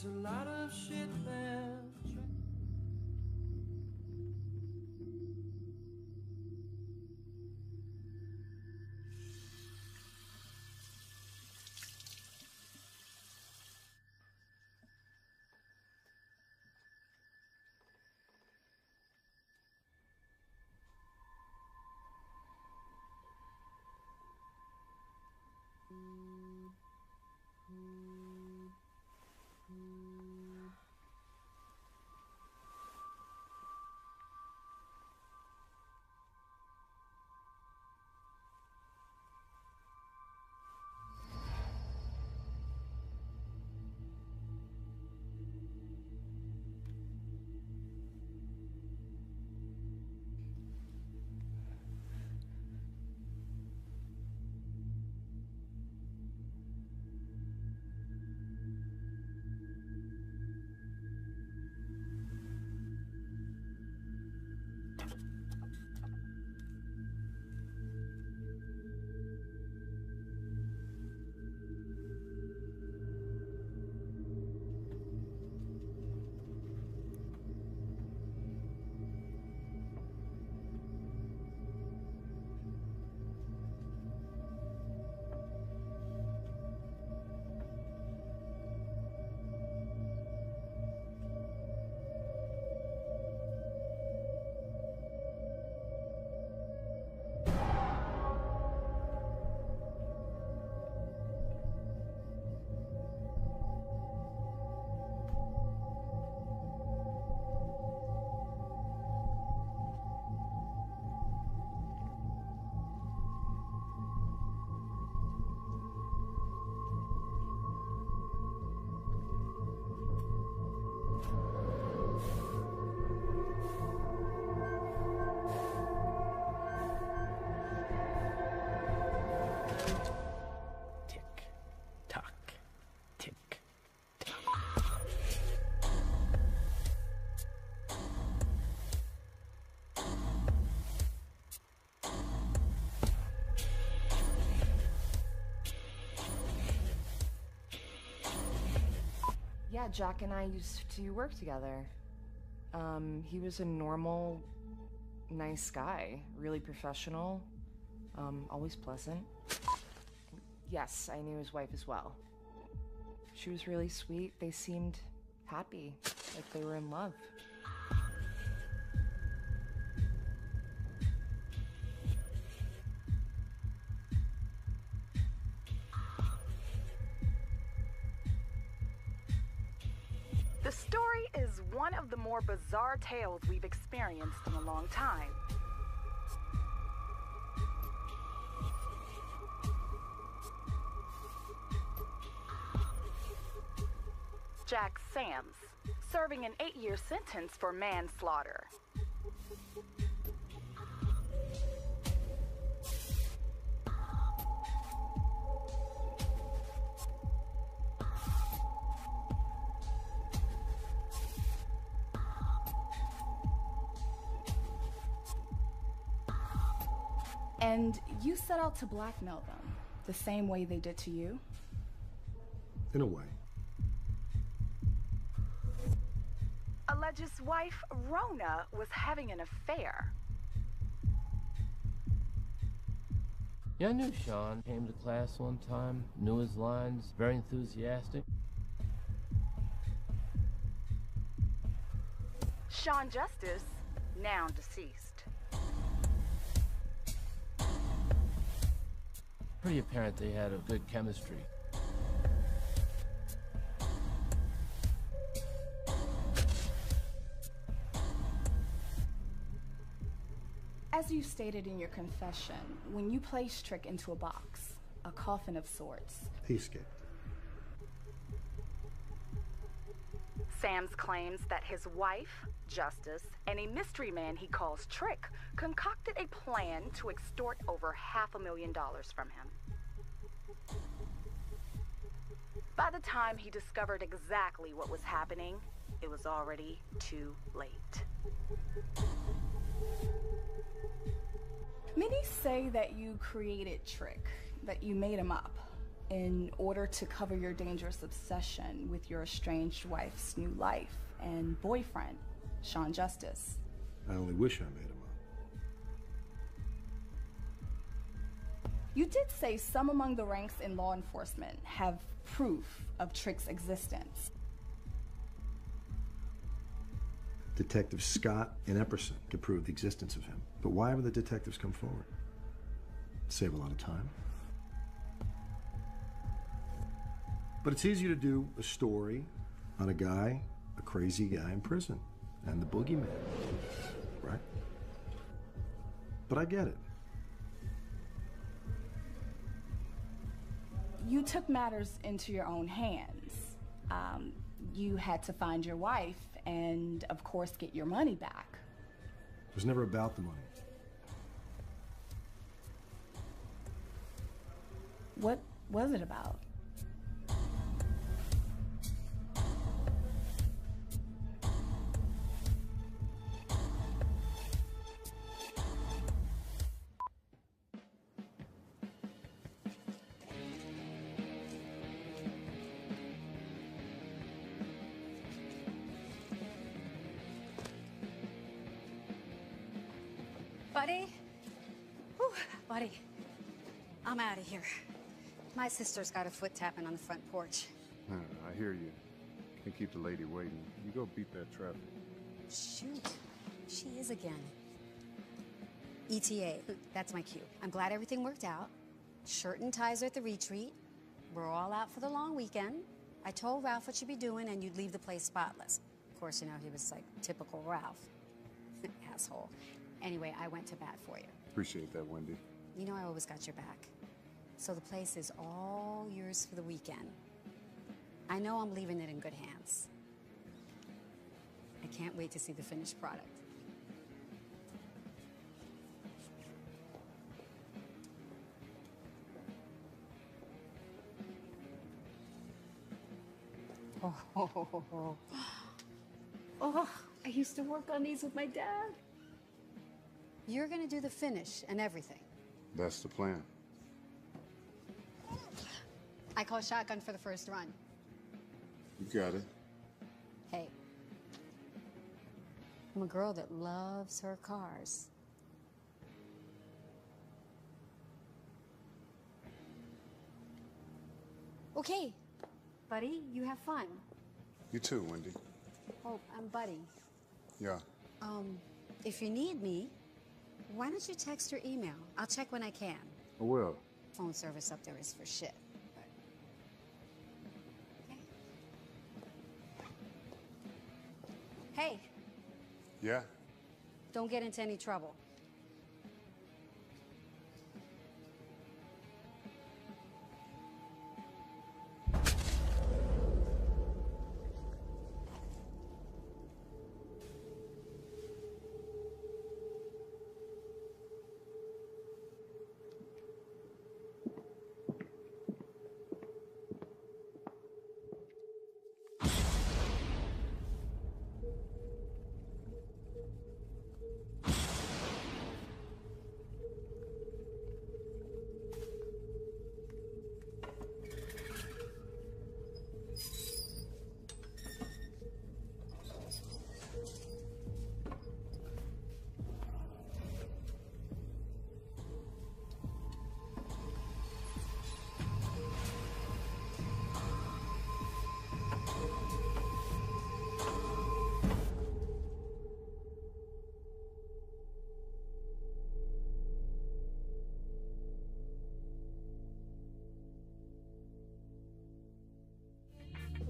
It's a lot of shit, man. Yeah, Jack and I used to work together. He was a normal, nice guy, really professional, always pleasant. Yes, I knew his wife as well. She was really sweet. They seemed happy, like they were in love. The story is one of the more bizarre tales we've experienced in a long time. Jack Sams, serving an 8-year sentence for manslaughter. And you set out to blackmail them, the same way they did to you? In a way. Alleges wife, Rona, was having an affair. Yeah, I knew Sean. Came to class one time, knew his lines, very enthusiastic. Sean Justice, now deceased. Pretty apparent they had a good chemistry. As you stated in your confession, when you placed Trick into a box, a coffin of sorts, he escaped. Sams claims that his wife, Justice, and a mystery man he calls Trick concocted a plan to extort over $500,000 from him. By the time he discovered exactly what was happening, it was already too late. Many say that you created Trick, that you made him up. in order to cover your dangerous obsession with your estranged wife's new life and boyfriend, Sean Justice. I only wish I made him up. You did say some among the ranks in law enforcement have proof of Trick's existence. Detective Scott and Epperson could prove the existence of him. But why haven't the detectives come forward? Save a lot of time. But it's easy to do a story on a guy, a crazy guy in prison, and the boogeyman, right? But I get it. You took matters into your own hands. You had to find your wife and, of course, get your money back. It was never about the money. What was it about? Buddy? Whew, buddy. I'm out of here. My sister's got a foot tapping on the front porch. I hear you. Can't keep the lady waiting. You go beat that traffic. Shoot. She is again. ETA. That's my cue. I'm glad everything worked out. Shirt and ties are at the retreat. We're all out for the long weekend. I told Ralph what you'd be doing and you'd leave the place spotless. Of course, you know, he was like typical Ralph. Asshole. Anyway, I went to bat for you. Appreciate that, Wendy. You know I always got your back. So the place is all yours for the weekend. I know I'm leaving it in good hands. I can't wait to see the finished product. Oh, I used to work on these with my dad. You're gonna do the finish and everything. That's the plan. I call shotgun for the first run. You got it. Hey, I'm a girl that loves her cars. Okay, buddy, you have fun. You too, Wendy. Oh, I'm Buddy. Yeah. If you need me, why don't you text or email? I'll check when I can. I will. Phone service up there is for shit. Okay. Hey, Yeah? don't get into any trouble.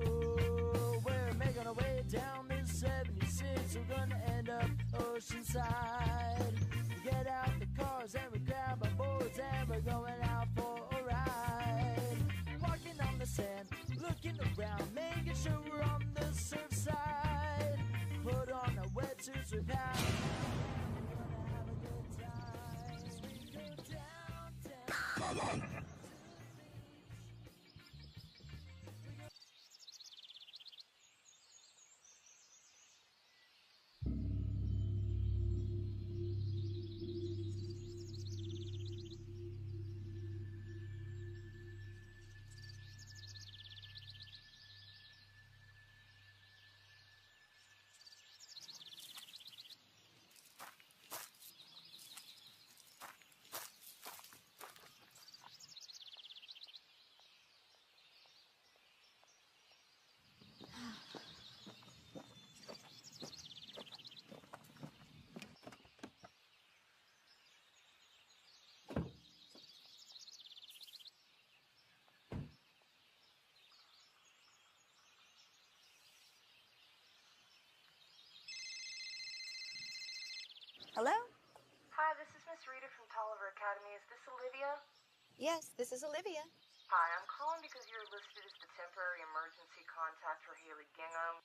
Oh, we're making our way down this 76. We're gonna end up Oceanside. We get out the cars and we grab our boards and we're going out for a ride. Walking on the sand, looking around, making sure we're on the surf side. Put on our wetsuits, we pack. We're gonna have a good time as we go downtown. Hello? Hi, this is Miss Rita from Tolliver Academy. Is this Olivia? Yes, this is Olivia. Hi, I'm calling because you're listed as the temporary emergency contact for Haley Gingham.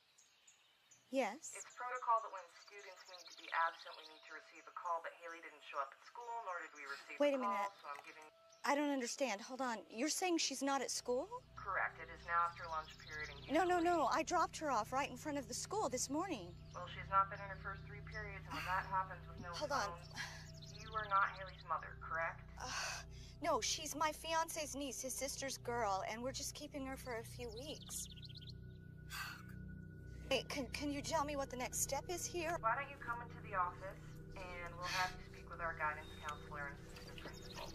Yes. It's protocol that when students need to be absent, we need to receive a call, but Haley didn't show up at school, nor did we receive Wait a call, minute. so I'm giving... I don't understand. Hold on. You're saying she's not at school? Correct. It is now after lunch period and No, no, no. I dropped her off right in front of the school this morning. Well, she's not been in her first 3 periods, and when that happens with no Hold phone... You are not Haley's mother, correct? No, she's my fiance's niece, his sister's girl, and we're just keeping her for a few weeks. Hey, can you tell me what the next step is here? Why don't you come into the office, and we'll have you speak with our guidance counselor and assistant principal.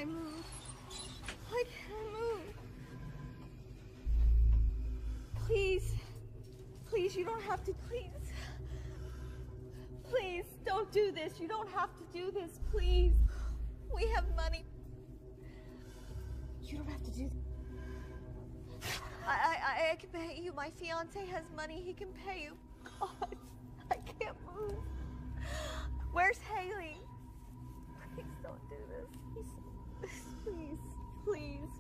I move? Why can't I move? Please. Please, you don't have to. Please. Please, don't do this. You don't have to do this. Please. We have money. You don't have to do this. I can pay you. My fiance has money. He can pay you. God, I can't move. Where's Haley? Please don't do this. Please, please.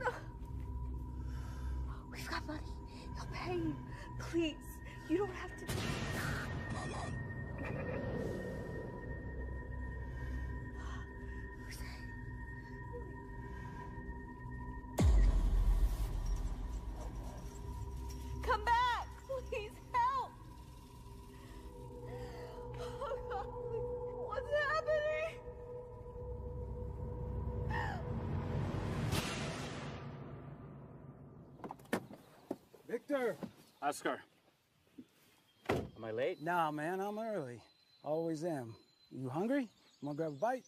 No. We've got money. He'll pay you. Please, you don't have to. Come back, please help. Oh God, what's happening? Victor! Oscar. Am I late? Nah, man, I'm early. Always am. You hungry? Wanna grab a bite?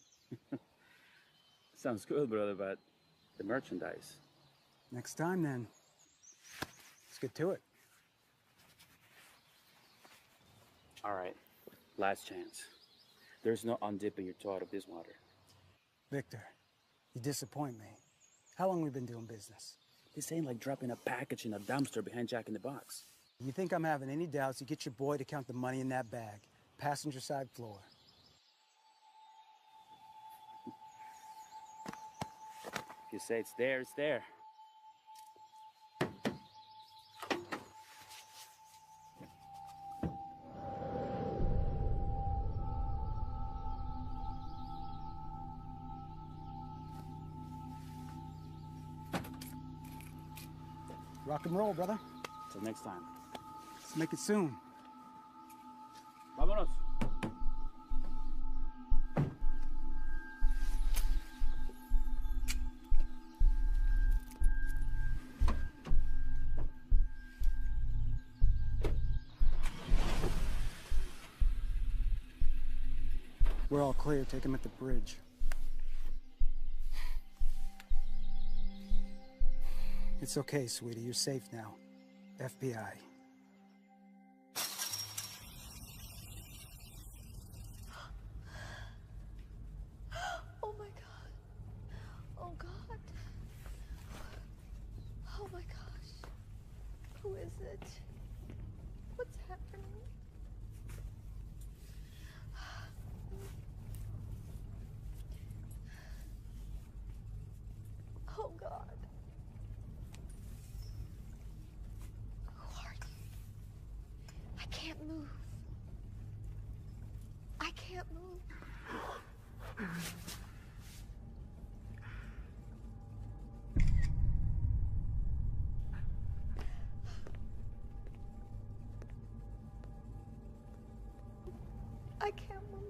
Sounds good, brother, but the merchandise. Next time, then. Let's get to it. All right, last chance. There's no undipping your toe out of this water. Victor, you disappoint me. How long we been doing business? This ain't like dropping a package in a dumpster behind Jack in the Box. You think I'm having any doubts, you get your boy to count the money in that bag. Passenger side floor. If you say it's there, it's there. Rock and roll, brother. Till next time. Let's make it soon. Vámonos. We're all clear. Take him at the bridge. It's okay, sweetie. You're safe now. FBI. Oh my God. Oh God. Oh my gosh. Who is it? What's happening? Oh God. Who are you? I can't move. I can't move. I can't move.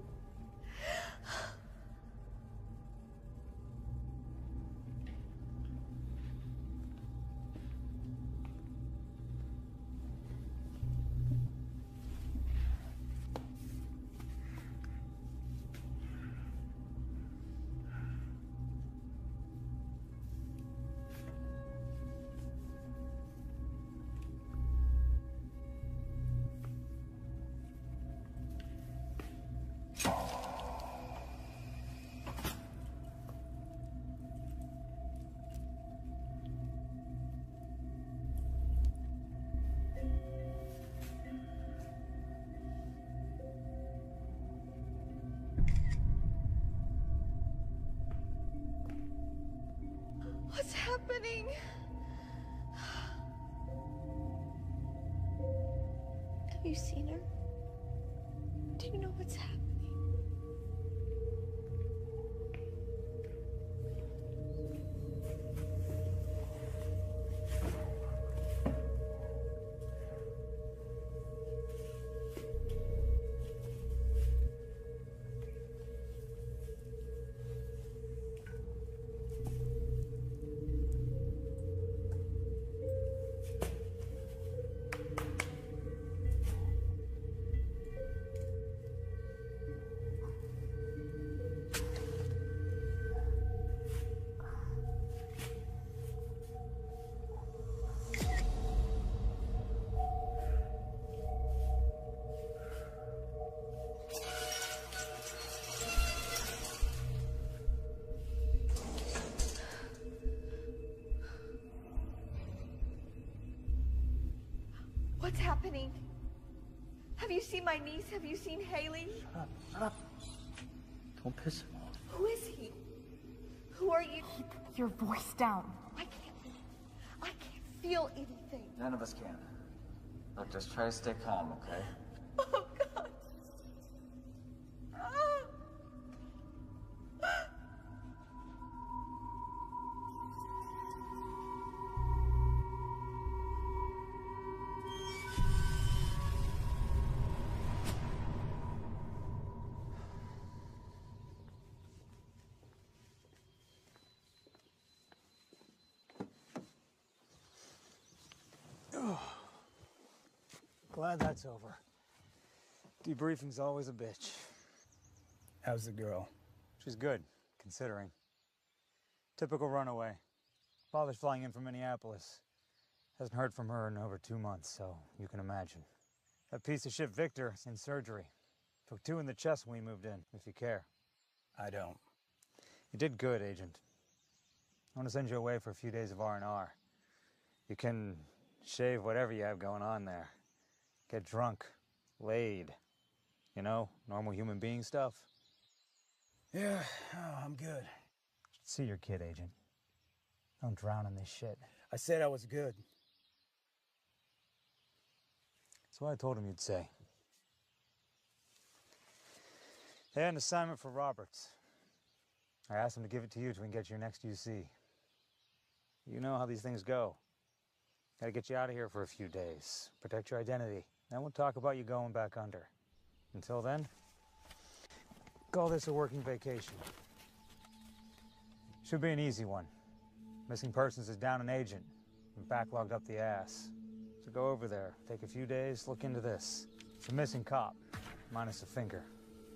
What's happening? Have you seen her? Do you know what's happening? What's happening? Have you seen my niece? Have you seen Haley? Shut up, shut up. Don't piss him off. Who is he? Who are you? Keep your voice down. I can't feel anything. None of us can. Look, just try to stay calm, okay? Oh, God. Glad that's over. Debriefing's always a bitch. How's the girl? She's good, considering. Typical runaway. Father's flying in from Minneapolis. Hasn't heard from her in over 2 months, so you can imagine. That piece of shit Victor is in surgery. Took 2 in the chest when we moved in, if you care. I don't. You did good, Agent. I want to send you away for a few days of R&R. You can shave whatever you have going on there. Get drunk, laid. You know, normal human being stuff. Yeah, I'm good. See your kid, Agent. Don't drown in this shit. I said I was good. That's what I told him you'd say. They had an assignment for Roberts. I asked him to give it to you till we can get your next UC. You know how these things go. Gotta get you out of here for a few days. Protect your identity. Then we'll talk about you going back under. Until then, call this a working vacation. Should be an easy one. Missing persons is down an agent and backlogged up the ass. So go over there, take a few days, look into this. It's a missing cop, minus a finger.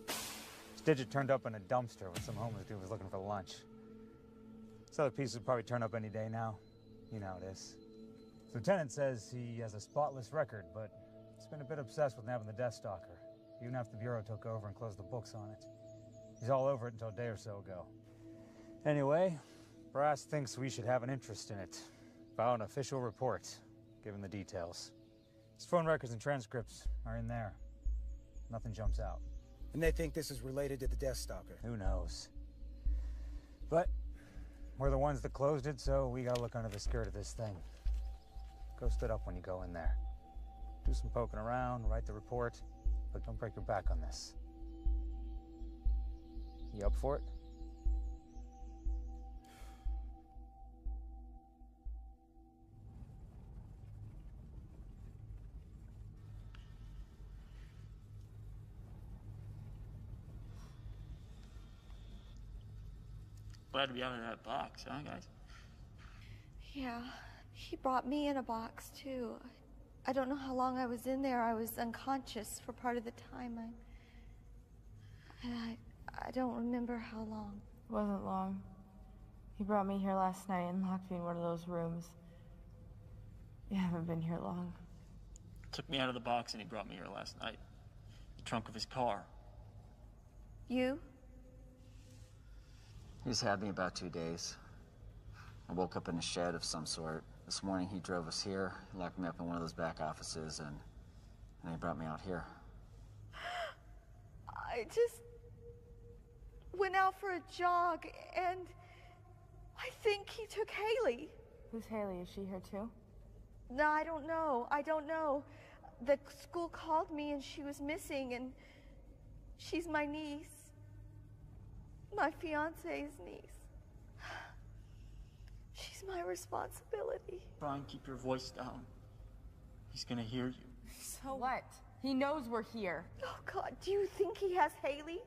His digit turned up in a dumpster when some homeless dude was looking for lunch. This other piece will probably turn up any day now. You know how it is. The lieutenant says he has a spotless record, but he's been a bit obsessed with nabbing the Death Stalker, even after the Bureau took over and closed the books on it. He's all over it until a day or so ago. Anyway, Brass thinks we should have an interest in it. File an official report, given the details. His phone records and transcripts are in there. Nothing jumps out. And they think this is related to the Death Stalker. Who knows? But we're the ones that closed it, so we gotta look under the skirt of this thing. Go stood up when you go in there. Do some poking around, write the report, but don't break your back on this. You up for it? Glad to be out of that box, huh, guys? Yeah, he brought me in a box, too. I don't know how long I was in there. I was unconscious for part of the time. I don't remember how long. It wasn't long. He brought me here last night and locked me in one of those rooms. You haven't been here long. Took me out of the box and he brought me here last night. The trunk of his car. You? He's had me about 2 days. I woke up in a shed of some sort. This morning he drove us here, locked me up in one of those back offices, and he brought me out here. I just went out for a jog, and I think he took Haley. Who's Haley? Is she here too? No, I don't know. I don't know. The school called me and she was missing, and she's my niece. My fiance's niece. She's my responsibility. Try and keep your voice down. He's gonna hear you. So what? He knows we're here. Oh, God, do you think he has Haley?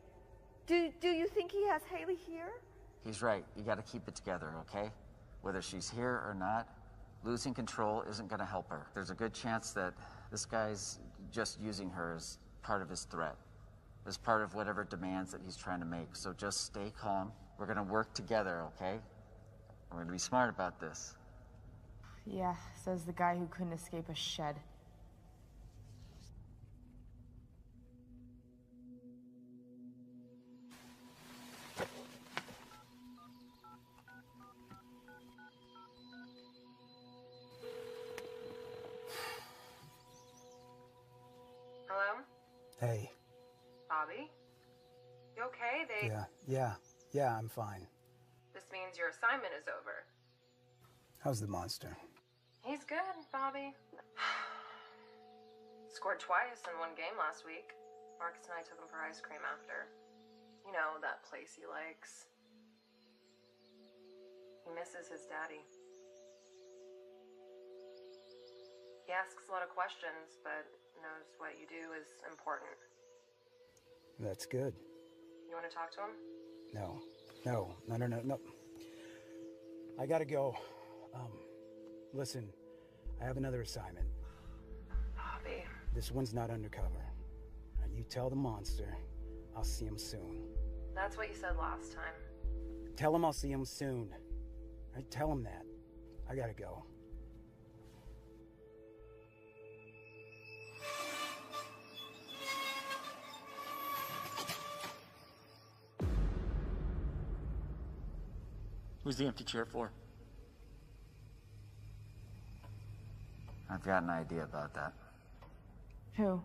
Do you think he has Haley here? He's right. You gotta keep it together, okay? Whether she's here or not, losing control isn't gonna help her. There's a good chance that this guy's just using her as part of his threat, as part of whatever demands that he's trying to make. So just stay calm. We're gonna work together, okay? We're gonna be smart about this. Yeah, says the guy who couldn't escape a shed. Hello? Hey. Bobby? You okay? Yeah, I'm fine. This means your assignment is over. How's the monster? He's good, Bobby. Scored twice in one game last week. Marcus and I took him for ice cream after. You know, that place he likes. He misses his daddy. He asks a lot of questions, but knows what you do is important. That's good. You want to talk to him? No. I gotta go. Listen, I have another assignment. Bobby. This one's not undercover. Now you tell the monster I'll see him soon. That's what you said last time. Tell him I'll see him soon. Tell him that. I gotta go. Who's the empty chair for? I've got an idea about that. Who?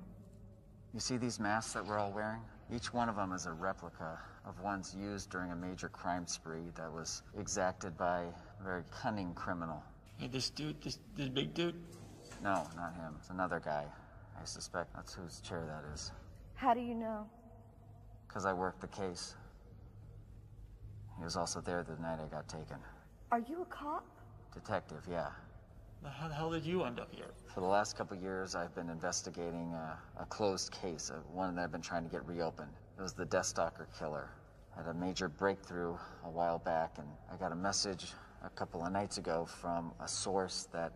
You see these masks that we're all wearing? Each one of them is a replica of ones used during a major crime spree that was exacted by a very cunning criminal. Hey, this dude, this big dude? No, not him. It's another guy. I suspect that's whose chair that is. How do you know? Because I worked the case. He was also there the night I got taken. Are you a cop? Detective, yeah. How the hell did you end up here? For the last couple of years, I've been investigating a closed case, one that I've been trying to get reopened. It was the Deathstalker killer. I had a major breakthrough a while back, and I got a message a couple of nights ago from a source that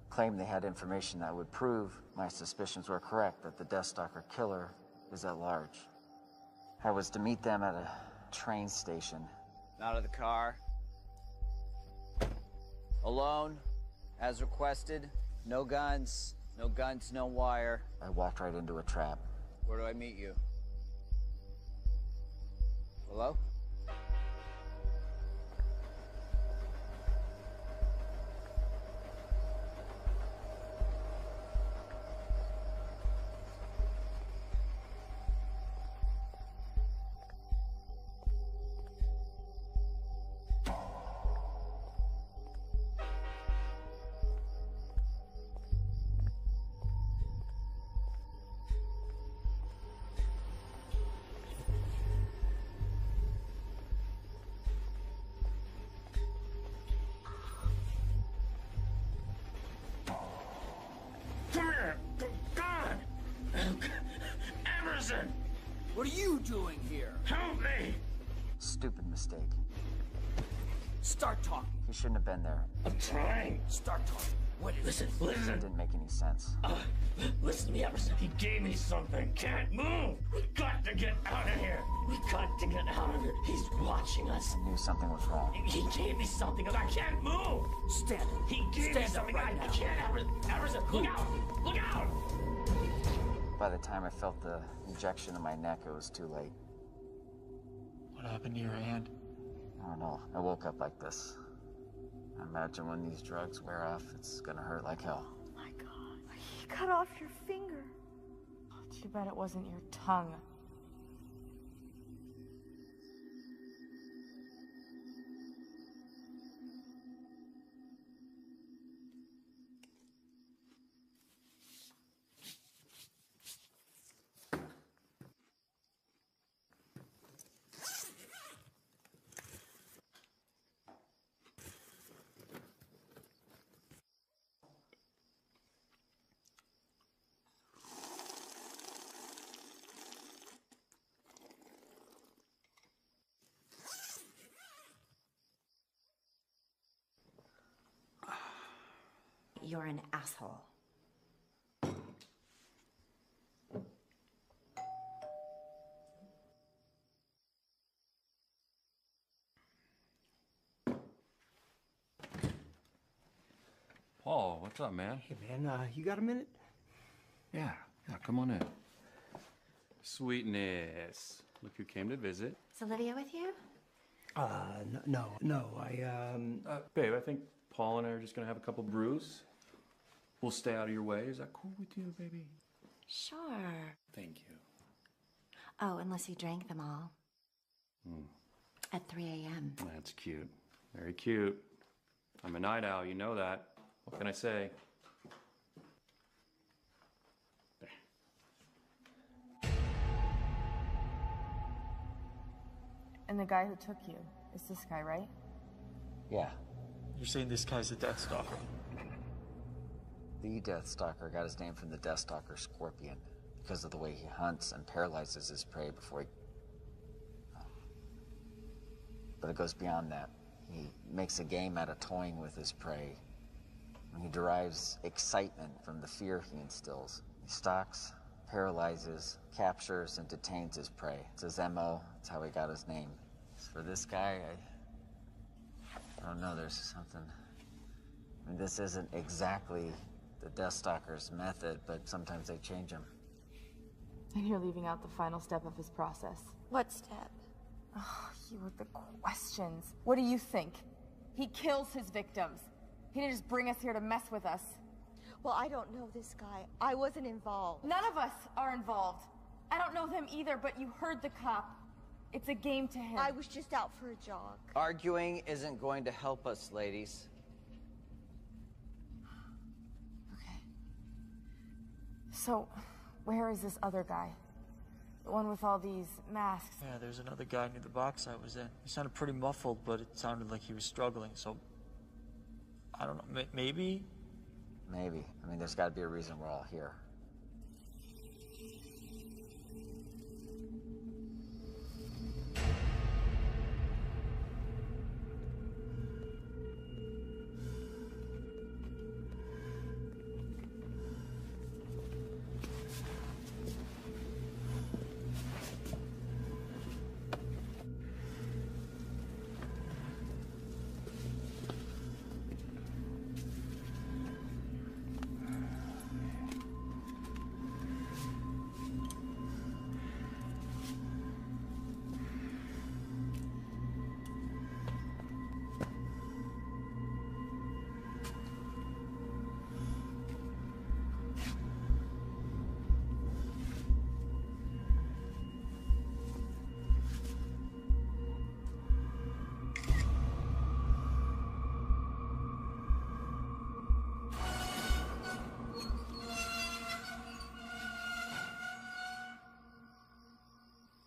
claimed they had information that would prove my suspicions were correct, that the Deathstalker killer is at large. I was to meet them at a train station. Out of the car. Alone, as requested. No guns, no wire. I walked right into a trap. Where do I meet you? Hello? Come here! God! Emerson! What are you doing here? Help me! Stupid mistake. Start talking. He shouldn't have been there. I'm trying. Start talking. What is Listen, listen. It didn't make any sense. Listen to me, Emerson. He gave me something. Can't move. We got to get out of here. We got to get out of here. He's watching us. I knew something was wrong. He gave me something, and I can't move. Stand up. He gave me something. Right I can't. Emerson, look out! Look out! By the time I felt the injection in my neck, it was too late. What happened to your hand? I don't know. I woke up like this. I imagine when these drugs wear off, it's gonna hurt like hell. My God. He cut off your finger. Too bad it wasn't your tongue. You're an asshole. Paul, what's up, man? Hey, man, you got a minute? Yeah, come on in. Sweetness. Look who came to visit. Is Olivia with you? No, Babe, I think Paul and I are just gonna have a couple brews. We'll stay out of your way. Is that cool with you, baby? Sure. Thank you. Oh, unless you drank them all. Mm, At 3 a.m. that's cute. Very cute. I'm a night owl, you know that. What can I say? And the guy who took you is this guy, right? Yeah. You're saying this guy's a Deathstalker? The Deathstalker got his name from the Deathstalker scorpion because of the way he hunts and paralyzes his prey before he... But it goes beyond that. He makes a game out of toying with his prey. And he derives excitement from the fear he instills. He stalks, paralyzes, captures, and detains his prey. It's his MO. It's how he got his name. As for this guy, I don't know, there's something... I mean, this isn't exactly the Deathstalker's method, but sometimes they change him. And you're leaving out the final step of his process. What step? Oh, you with the questions. What do you think? He kills his victims. He didn't just bring us here to mess with us. Well, I don't know this guy. I wasn't involved. None of us are involved. I don't know them either, but you heard the cop. It's a game to him. I was just out for a jog. Arguing isn't going to help us, ladies. So, where is this other guy? The one with all these masks. Yeah, there's another guy near the box I was in. He sounded pretty muffled, but it sounded like he was struggling, so... I don't know, maybe Maybe. I mean, there's got to be a reason we're all here.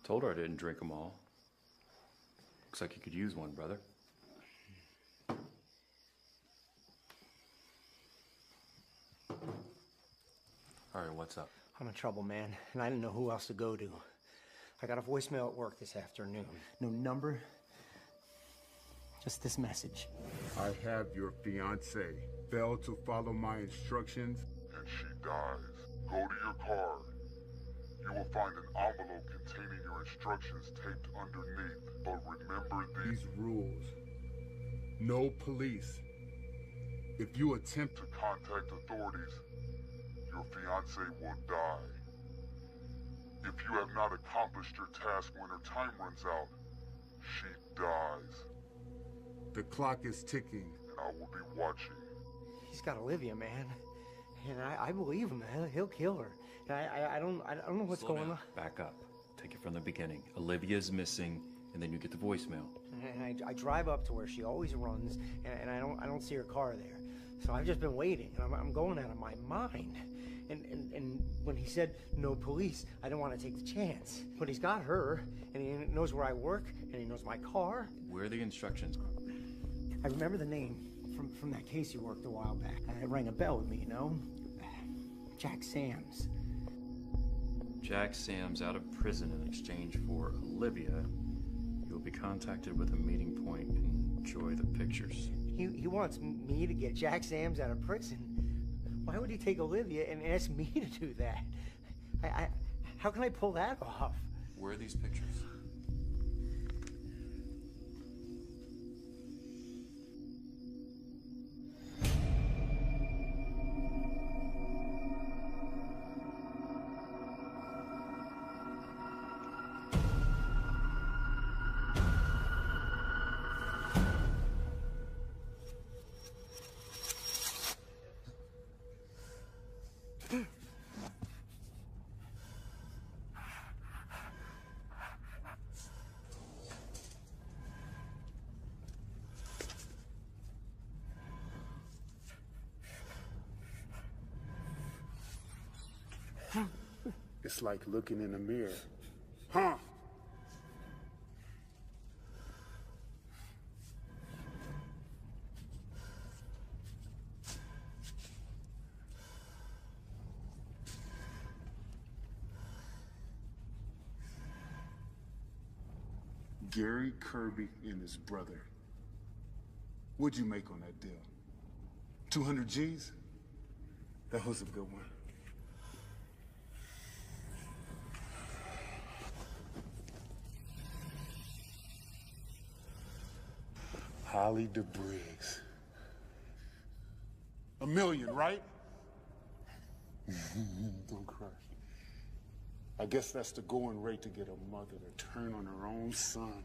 Told her I didn't drink them all. Looks like you could use one, brother. All right, what's up? I'm in trouble, man, and I didn't know who else to go to. I got a voicemail at work this afternoon. No number, just this message. I have your fiancée. Failed to follow my instructions, and she dies. Go to your car. You will find an envelope containing your instructions taped underneath. But remember these rules. No police. If you attempt to contact authorities, your fiancée will die. If you have not accomplished your task when her time runs out, she dies. The clock is ticking, and I will be watching. He's got Olivia, man, and I believe him. He'll kill her. And I don't know what's going on. Back up. Take it from the beginning. Olivia's missing, and then you get the voicemail. And I drive up to where she always runs, and I don't see her car there. So I've just been waiting, and I'm going out of my mind. And when he said no police, I didn't want to take the chance. But he's got her, and he knows where I work, and he knows my car. Where are the instructions? I remember the name from that case you worked a while back. It rang a bell with me, you know? Jack Sams. Jack Sam's out of prison in exchange for Olivia. You'll be contacted with a meeting point. Enjoy the pictures. He wants me to get Jack Sams out of prison. Why would he take Olivia and ask me to do that? How can I pull that off? Where are these pictures? It's like looking in a mirror. Huh? Gary Kirby and his brother. What'd you make on that deal? 200 G's? That was a good one. Holly DeBriggs. $1 million, right? Don't cry. I guess that's the going rate to get a mother to turn on her own son.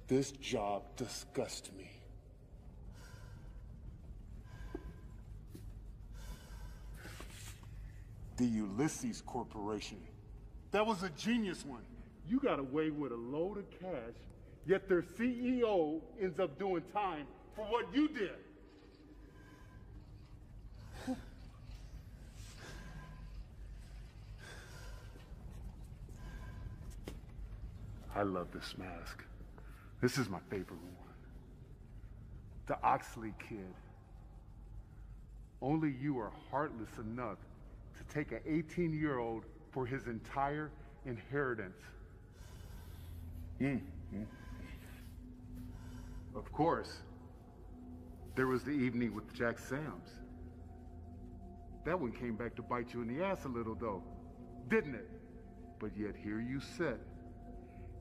This job disgusts me. The Ulysses Corporation. That was a genius one. You got away with a load of cash, yet their CEO ends up doing time for what you did. I love this mask. This is my favorite one. The Oxley kid. Only you are heartless enough to take an 18-year-old for his entire inheritance. Of course, there was the evening with Jack Sams. That one came back to bite you in the ass a little though, didn't it? But yet here you sit,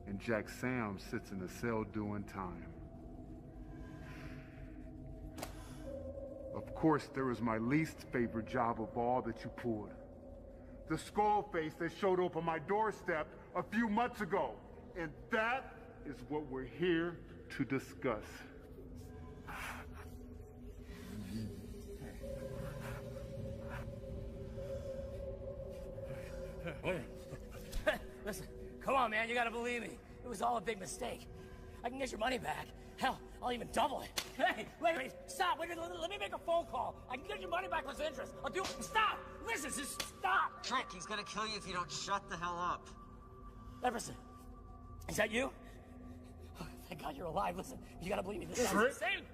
and Jack Sams sits in a cell doing time. Of course, there was my least favorite job of all that you pulled. The skull face that showed up on my doorstep a few months ago. And that is what we're here to discuss. Listen, come on, man, you gotta believe me. It was all a big mistake. I can get your money back. Hell, I'll even double it. Hey, wait, stop. Wait, let me make a phone call. I can get your money back plus interest. I'll do it. Stop! Listen, just stop! Trick, he's gonna kill you if you don't shut the hell up. Everson, is that you? Oh, thank God you're alive. Listen, you gotta believe me. This is Trick? insane.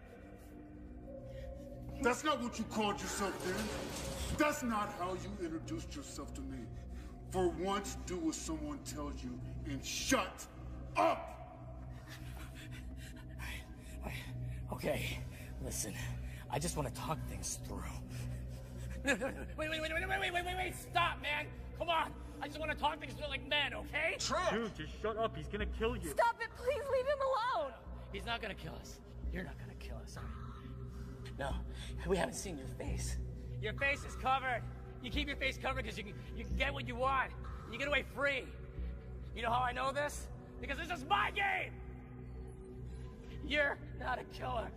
That's not what you called yourself then. That's not how you introduced yourself to me. For once, do what someone tells you and shut up! Okay, listen, I just want to talk things through. Wait, stop, man! Come on! I just want to talk things through like men, okay? Dude, just shut up, he's gonna kill you. Stop it, please leave him alone! He's not gonna kill us. You're not gonna kill us, are you? No, we haven't seen your face. Your face is covered. You keep your face covered because you can get what you want. You get away free. You know how I know this? Because this is my game! You're not a killer.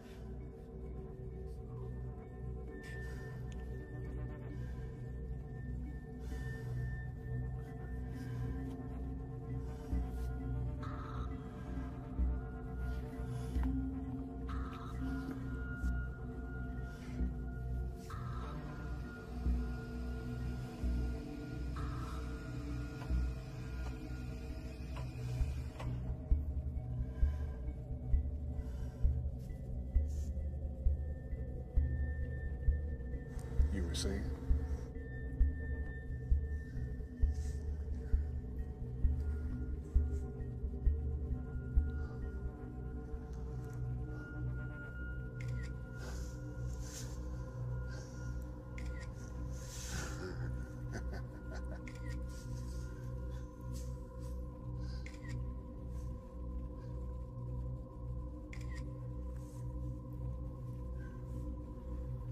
You were saying?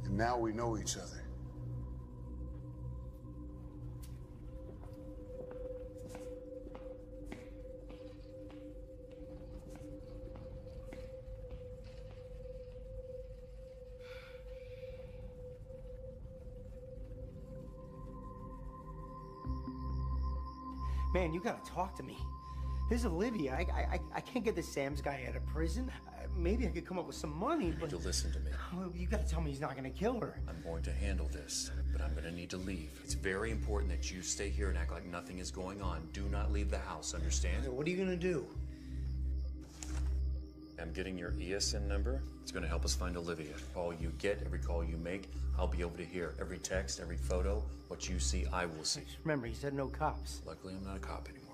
And now we know each other. Man, you gotta talk to me. This is Olivia. I can't get this Sam's guy out of prison. Maybe I could come up with some money, but... You listen to me. Well, you gotta tell me he's not gonna kill her. I'm going to handle this, but I'm gonna need to leave. It's very important that you stay here and act like nothing is going on. Do not leave the house, understand? What are you gonna do? I'm getting your ESN number. It's gonna help us find Olivia. All you get, every call you make, I'll be able to hear. Every text, every photo, what you see, I will see. Remember, he said no cops. Luckily, I'm not a cop anymore.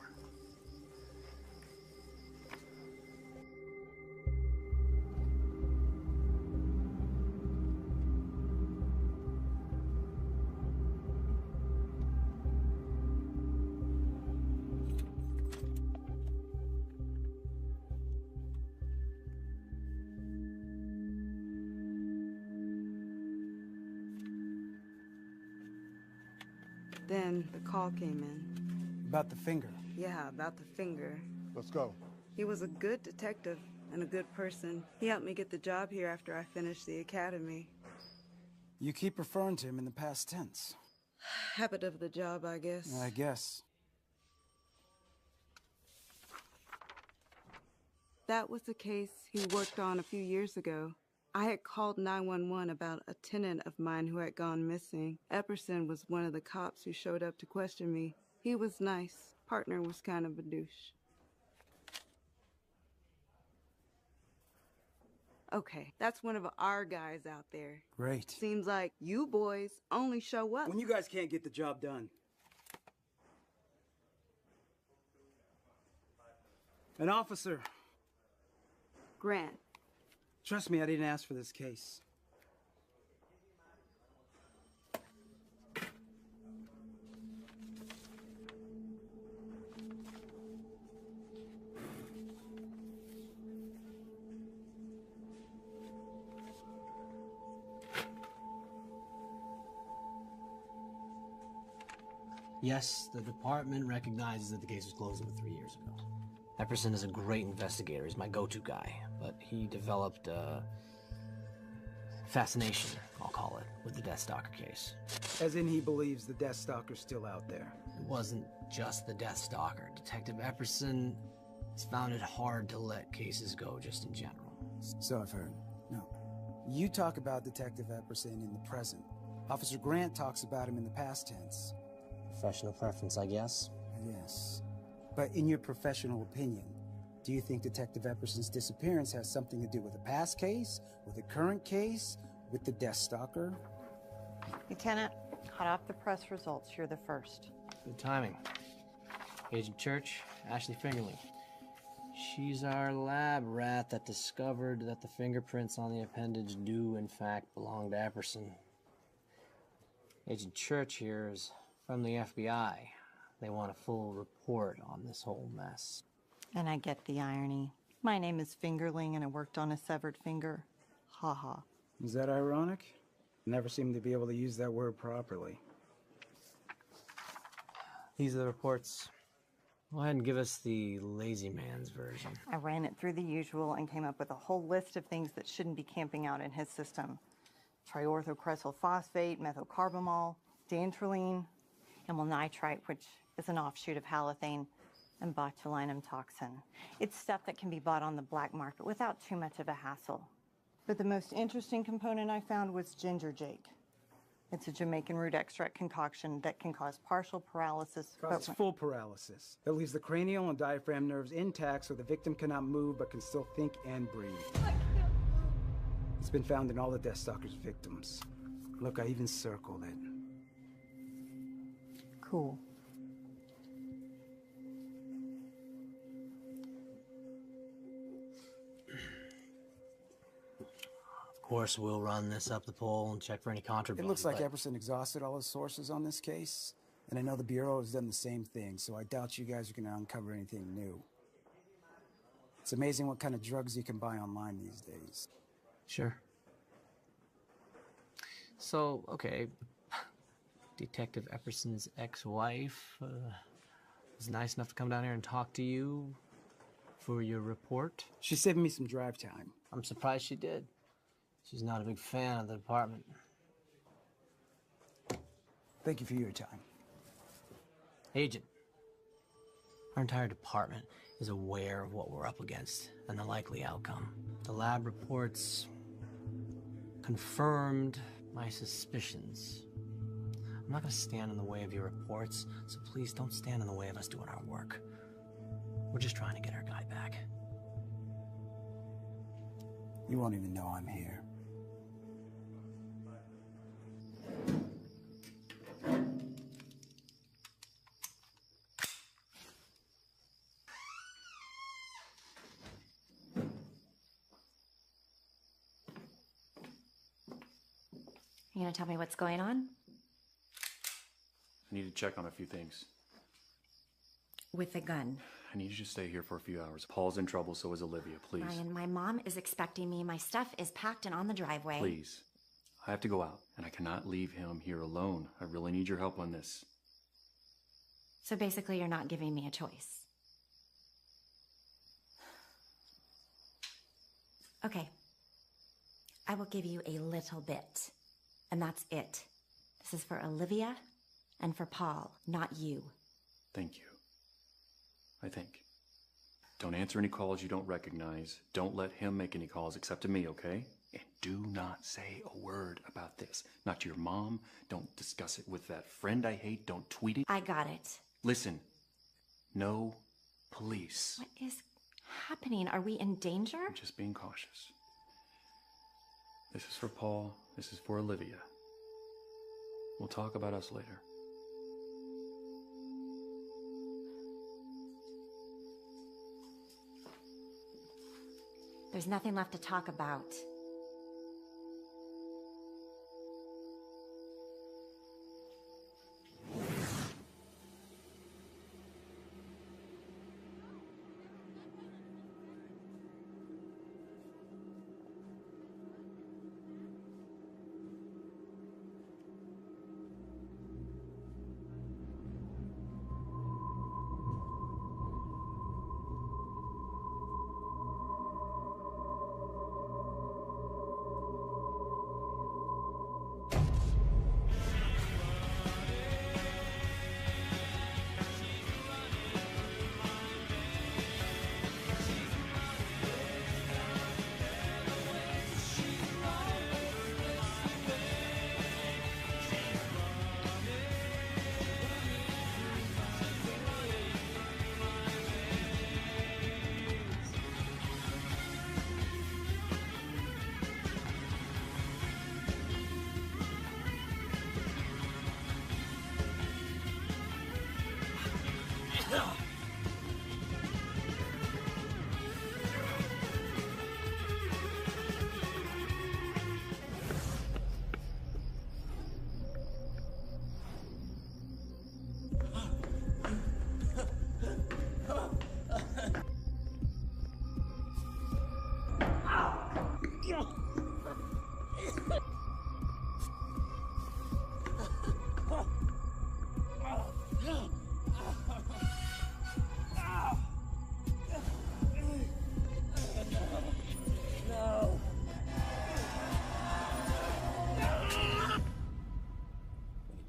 Then the call came in. About the finger. Yeah, about the finger. Let's go. He was a good detective and a good person. He helped me get the job here after I finished the academy. You keep referring to him in the past tense. Habit of the job, I guess. I guess. That was the case he worked on a few years ago. I had called 911 about a tenant of mine who had gone missing. Epperson was one of the cops who showed up to question me. He was nice. Partner was kind of a douche. Okay, that's one of our guys out there. Great. Seems like you boys only show up When you guys can't get the job done. An officer. Grant. Trust me, I didn't ask for this case. Yes, the department recognizes that the case was closed over 3 years ago. Epperson is a great investigator. He's my go-to guy. But he developed a fascination, I'll call it, with the Deathstalker case. As in he believes the Deathstalker's still out there. It wasn't just the Deathstalker. Detective Epperson has found it hard to let cases go just in general. So I've heard. No. You talk about Detective Epperson in the present. Officer Grant talks about him in the past tense. Professional preference, I guess. Yes. But in your professional opinion, do you think Detective Epperson's disappearance has something to do with a past case, with a current case, with the Deathstalker? Lieutenant, hot off the press results, you're the first. Good timing. Agent Church, Ashley Fingerling. She's our lab rat that discovered that the fingerprints on the appendage do, in fact, belong to Epperson. Agent Church here is from the FBI. They want a full report on this whole mess. And I get the irony. My name is Fingerling and I worked on a severed finger. Ha ha. Is that ironic? Never seem to be able to use that word properly. These are the reports. Go ahead and give us the lazy man's version. I ran it through the usual and came up with a whole list of things that shouldn't be camping out in his system. Triorthocresyl phosphate, methylcarbamol, dantrolene, amyl nitrite, which is an offshoot of halothane, and botulinum toxin. It's stuff that can be bought on the black market without too much of a hassle. But the most interesting component I found was ginger jake. It's a Jamaican root extract concoction that can cause partial paralysis. Causes full paralysis. That leaves the cranial and diaphragm nerves intact so the victim cannot move but can still think and breathe. It's been found in all the Deathstalker's victims. Look, I even circled it. Cool. Of course, we'll run this up the pole and check for any contraband. It looks like but Epperson exhausted all his sources on this case, and I know the Bureau has done the same thing, so I doubt you guys are going to uncover anything new. It's amazing what kind of drugs you can buy online these days. Sure. So, okay. Detective Epperson's ex-wife was nice enough to come down here and talk to you for your report. She saved me some drive time. I'm surprised she did. She's not a big fan of the department. Thank you for your time. Agent, our entire department is aware of what we're up against and the likely outcome. The lab reports confirmed my suspicions. I'm not going to stand in the way of your reports, so please don't stand in the way of us doing our work. We're just trying to get our guy back. You won't even know I'm here. You gonna tell me what's going on? I need to check on a few things. With a gun. I need you to stay here for a few hours. Paul's in trouble, so is Olivia, please. Ryan, my mom is expecting me. My stuff is packed and on the driveway. Please. I have to go out, and I cannot leave him here alone. I really need your help on this. So basically, you're not giving me a choice. Okay. I will give you a little bit. And that's it. This is for Olivia and for Paul, not you. Thank you. I think. Don't answer any calls you don't recognize. Don't let him make any calls except to me, okay? And do not say a word about this. Not to your mom. Don't discuss it with that friend I hate. Don't tweet it. I got it. Listen. No police. What is happening? Are we in danger? I'm just being cautious. This is for Paul. This is for Olivia. We'll talk about us later. There's nothing left to talk about.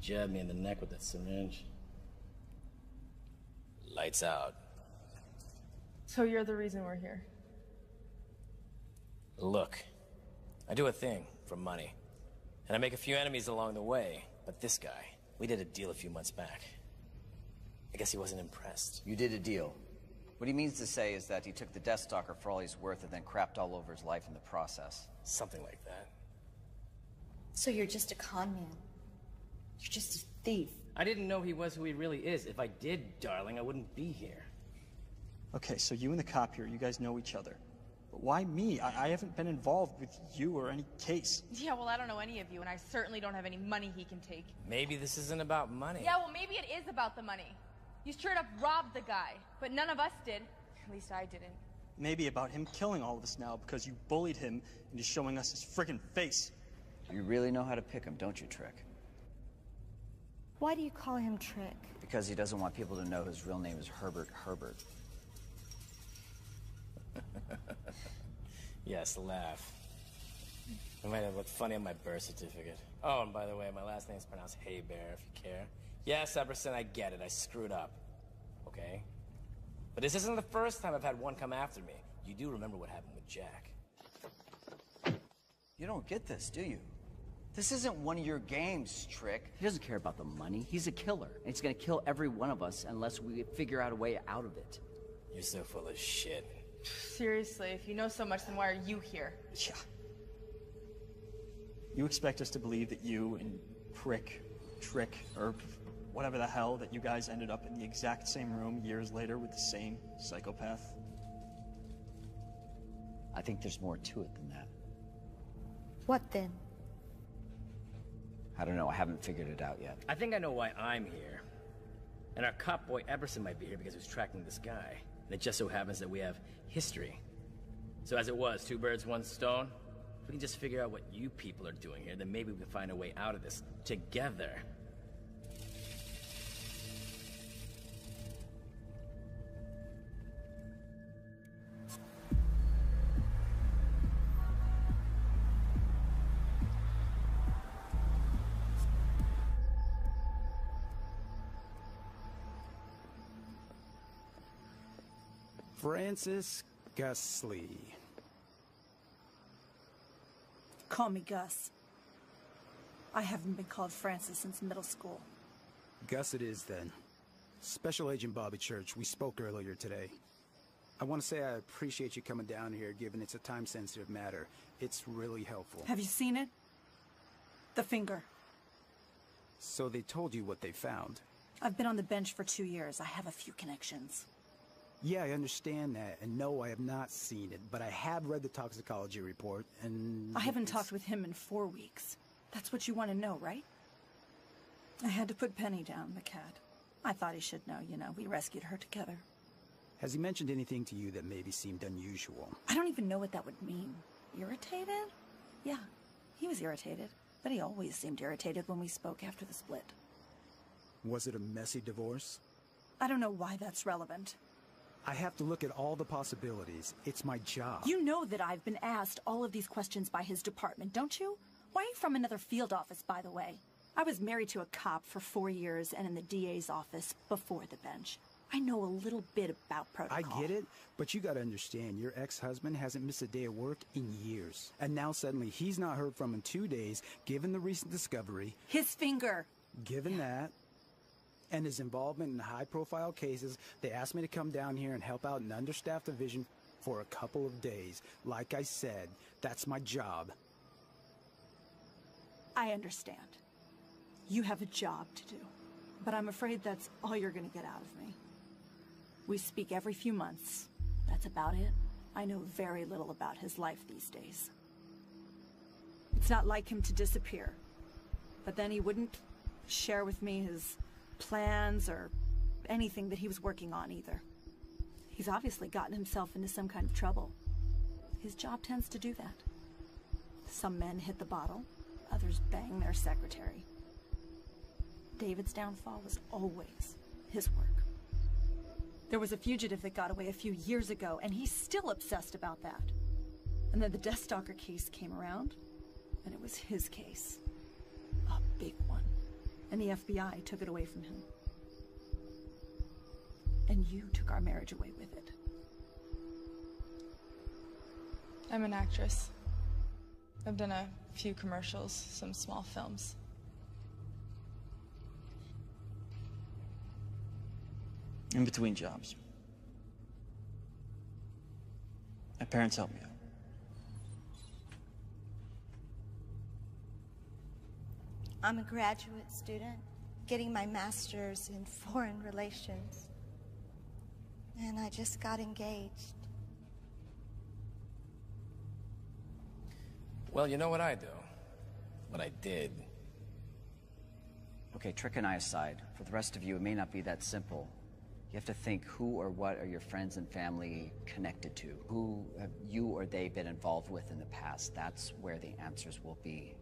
Jabbed me in the neck with that syringe. Lights out. So you're the reason we're here? Look, I do a thing for money. And I make a few enemies along the way. But this guy, we did a deal a few months back. I guess he wasn't impressed. You did a deal. What he means to say is that he took the Death Stalker for all he's worth and then crapped all over his life in the process. Something like that. So you're just a con man. You're just a thief. I didn't know he was who he really is. If I did, darling, I wouldn't be here. Okay, so you and the cop here, you guys know each other. But why me? I haven't been involved with you or any case. Yeah, well, I don't know any of you, and I certainly don't have any money he can take. Maybe this isn't about money. Yeah, well, maybe it is about the money. You straight up robbed the guy, but none of us did. At least I didn't. Maybe about him killing all of us now because you bullied him into showing us his friggin' face. You really know how to pick him, don't you, Trick? Why do you call him Trick? Because he doesn't want people to know his real name is Herbert. Yes, laugh. I might have looked funny on my birth certificate. Oh, and by the way, my last name's pronounced Hey Bear, if you care. Yes, Epperson, I get it. I screwed up. Okay? But this isn't the first time I've had one come after me. You do remember what happened with Jack. You don't get this, do you? This isn't one of your games, Trick. He doesn't care about the money. He's a killer, and he's gonna kill every one of us unless we figure out a way out of it. You're so full of shit. Seriously, if you know so much, then why are you here? Yeah. You expect us to believe that you and Trick, or whatever the hell, that you guys ended up in the exact same room years later with the same psychopath? I think there's more to it than that. What then? I don't know. I haven't figured it out yet. I think I know why I'm here. And our cop boy Epperson might be here because he was tracking this guy. And it just so happens that we have history. So as it was, two birds, one stone. If we can just figure out what you people are doing here, then maybe we can find a way out of this together. Francis Gus Lee. Call me Gus. I haven't been called Francis since middle school. Gus it is then. Special Agent Bobby Church, we spoke earlier today. I want to say I appreciate you coming down here, given it's a time-sensitive matter. It's really helpful. Have you seen it? The finger. So they told you what they found? I've been on the bench for 2 years. I have a few connections. Yeah, I understand that, and no, I have not seen it, but I have read the toxicology report, and... I haven't talked with him in 4 weeks. That's what you want to know, right? I had to put Penny down, the cat. I thought he should know, you know, we rescued her together. Has he mentioned anything to you that maybe seemed unusual? I don't even know what that would mean. Irritated? Yeah, he was irritated, but he always seemed irritated when we spoke after the split. Was it a messy divorce? I don't know why that's relevant. I have to look at all the possibilities. It's my job. You know that I've been asked all of these questions by his department, don't you? Why are you from another field office, by the way? I was married to a cop for 4 years and in the DA's office before the bench. I know a little bit about protocol. I get it, but you gotta understand, your ex-husband hasn't missed a day of work in years. And now suddenly he's not heard from in 2 days, given the recent discovery. His finger. Given that, and his involvement in high-profile cases, they asked me to come down here and help out an understaffed division for a couple of days. Like I said, that's my job. I understand. You have a job to do, but I'm afraid that's all you're gonna get out of me. We speak every few months. That's about it. I know very little about his life these days. It's not like him to disappear, but then he wouldn't share with me his plans or anything that he was working on either. He's obviously gotten himself into some kind of trouble. His job tends to do that. Some men hit the bottle, others bang their secretary. David's downfall was always his work. There was a fugitive that got away a few years ago, and he's still obsessed about that. And then the Death Stalker case came around, and it was his case. A big one. And the FBI took it away from him. And you took our marriage away with it. I'm an actress. I've done a few commercials, some small films. In between jobs. My parents helped me out. I'm a graduate student, getting my master's in foreign relations. And I just got engaged. Well, you know what I do? What I did. Okay, Trick and I aside, for the rest of you, it may not be that simple. You have to think, who or what are your friends and family connected to? Who have you or they been involved with in the past? That's where the answers will be.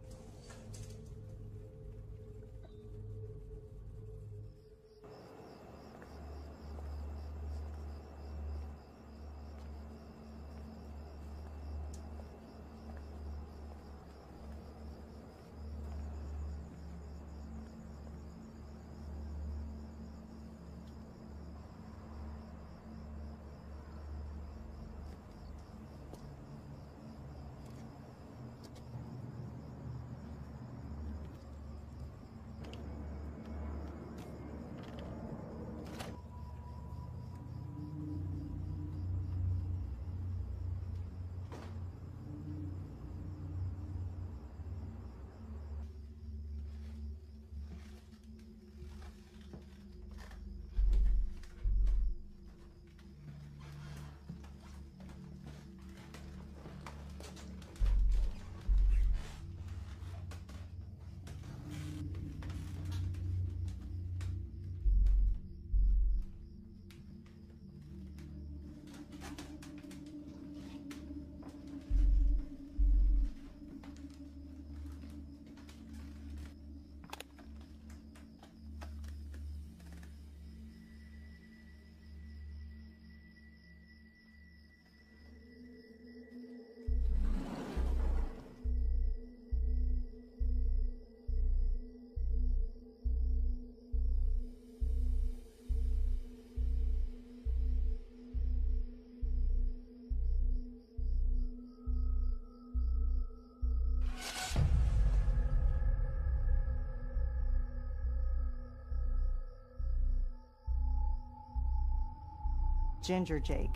Ginger Jake.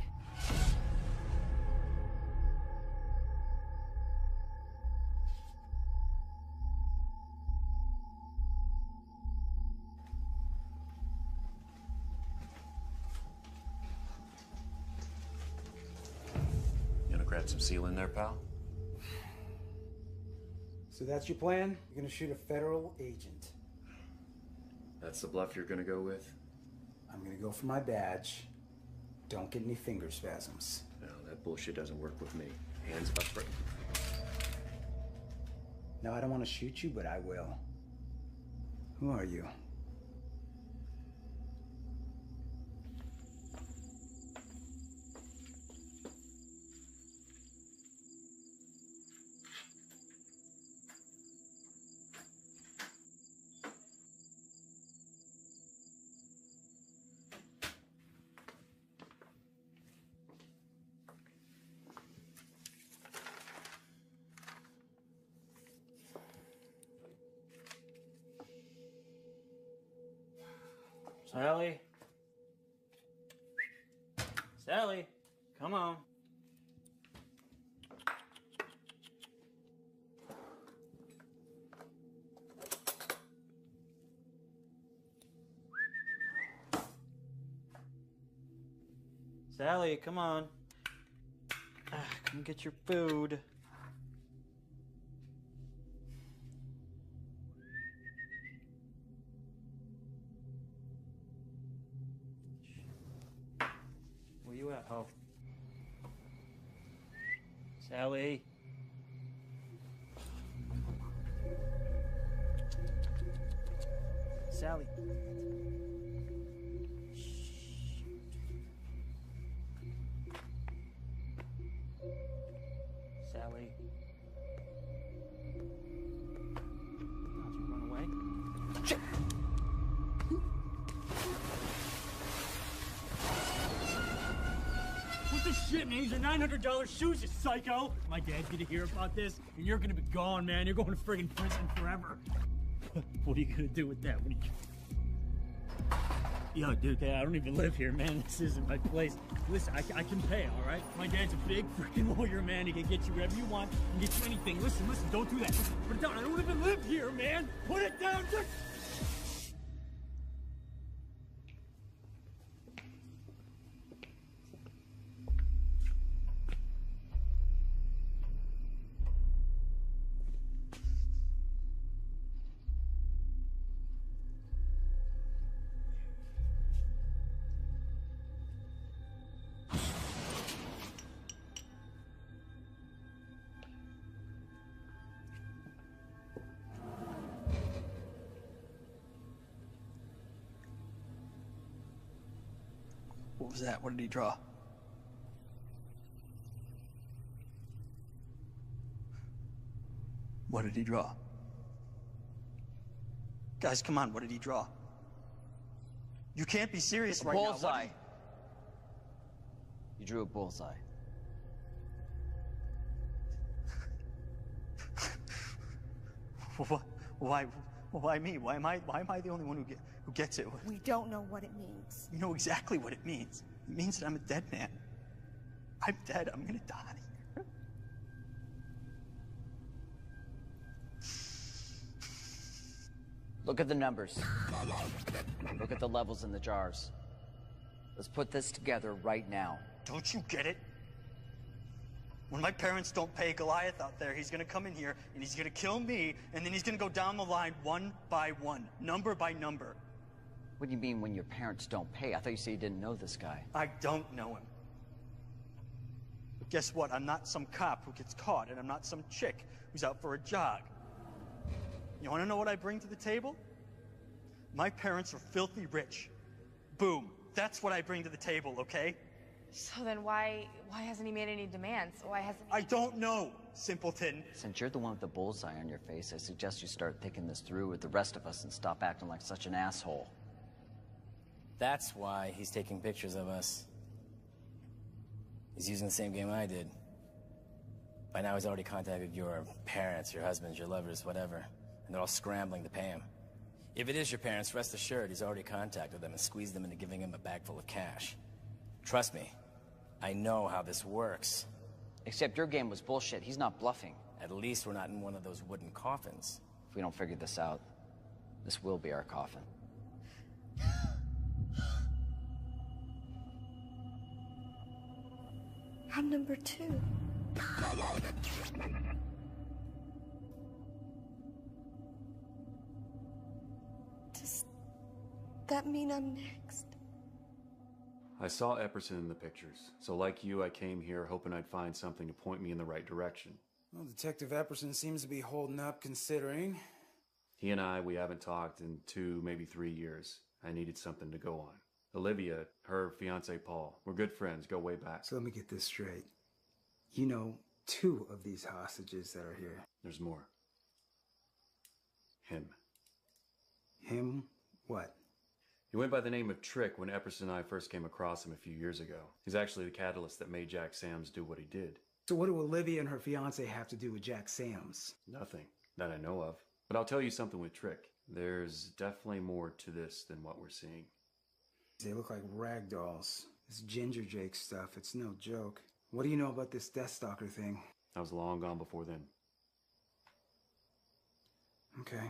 Grab some seal in there, pal? So that's your plan? You're gonna shoot a federal agent. That's the bluff you're gonna go with? I'm gonna go for my badge. Don't get any finger spasms. No, that bullshit doesn't work with me. Hands up right. No, I don't want to shoot you, but I will. Who are you? Sally? Sally, come on. Sally, come on. Come get your food. Where you at, ho? Sally? Sally? Sally? How'd you run away? Shit! What the shit, man? These are $900 shoes, you psycho! My dad's gonna hear about this, and you're gonna be gone, man. You're going to friggin' prison forever. What are you gonna do with that? What are you... Yo, dude, I don't even live here, man. This isn't my place. Listen, I can pay, all right? My dad's a big freaking lawyer, man. He can get you whatever you want and get you anything. Listen, don't do that. Put it down. I don't even live here, man. Put it down. Just... What was that? What did he draw? What did he draw? Guys, come on, what did he draw? You can't be serious right now. Bullseye. You drew a bullseye. Why me? Why am I the only one who gets it? We don't know what it means. You know exactly what it means. It means that I'm a dead man. I'm dead. I'm gonna die. Look at the numbers. Look at the levels in the jars. Let's put this together right now. Don't you get it? When my parents don't pay Goliath out there, he's gonna come in here and he's gonna kill me, and then he's gonna go down the line one by one, number by number. What do you mean when your parents don't pay? I thought you said you didn't know this guy. I don't know him. But guess what? I'm not some cop who gets caught, and I'm not some chick who's out for a jog. You wanna know what I bring to the table? My parents are filthy rich. Boom. That's what I bring to the table, okay? So then why hasn't he made any demands? Why hasn't he... I don't know, simpleton. Since you're the one with the bullseye on your face, I suggest you start thinking this through with the rest of us and stop acting like such an asshole. That's why he's taking pictures of us. He's using the same game I did. By now he's already contacted your parents, your husbands, your lovers, whatever. And they're all scrambling to pay him. If it is your parents, rest assured he's already contacted them and squeezed them into giving him a bag full of cash. Trust me, I know how this works. Except your game was bullshit. He's not bluffing. At least we're not in one of those wooden coffins. If we don't figure this out, this will be our coffin. I'm number 2. Does that mean I'm next? I saw Epperson in the pictures, so like you, I came here hoping I'd find something to point me in the right direction. Well, Detective Epperson seems to be holding up considering. He and we haven't talked in 2, maybe 3 years. I needed something to go on. Olivia, her fiancé Paul, we're good friends, go way back. So let me get this straight. You know 2 of these hostages that are here. There's more. Him. Him? What? He went by the name of Trick when Epperson and I first came across him a few years ago. He's actually the catalyst that made Jack Sams do what he did. So what do Olivia and her fiancé have to do with Jack Sams? Nothing, that I know of. But I'll tell you something with Trick. There's definitely more to this than what we're seeing. They look like rag dolls. This Ginger Jake stuff, it's no joke. What do you know about this Deathstalker thing? I was long gone before then. Okay,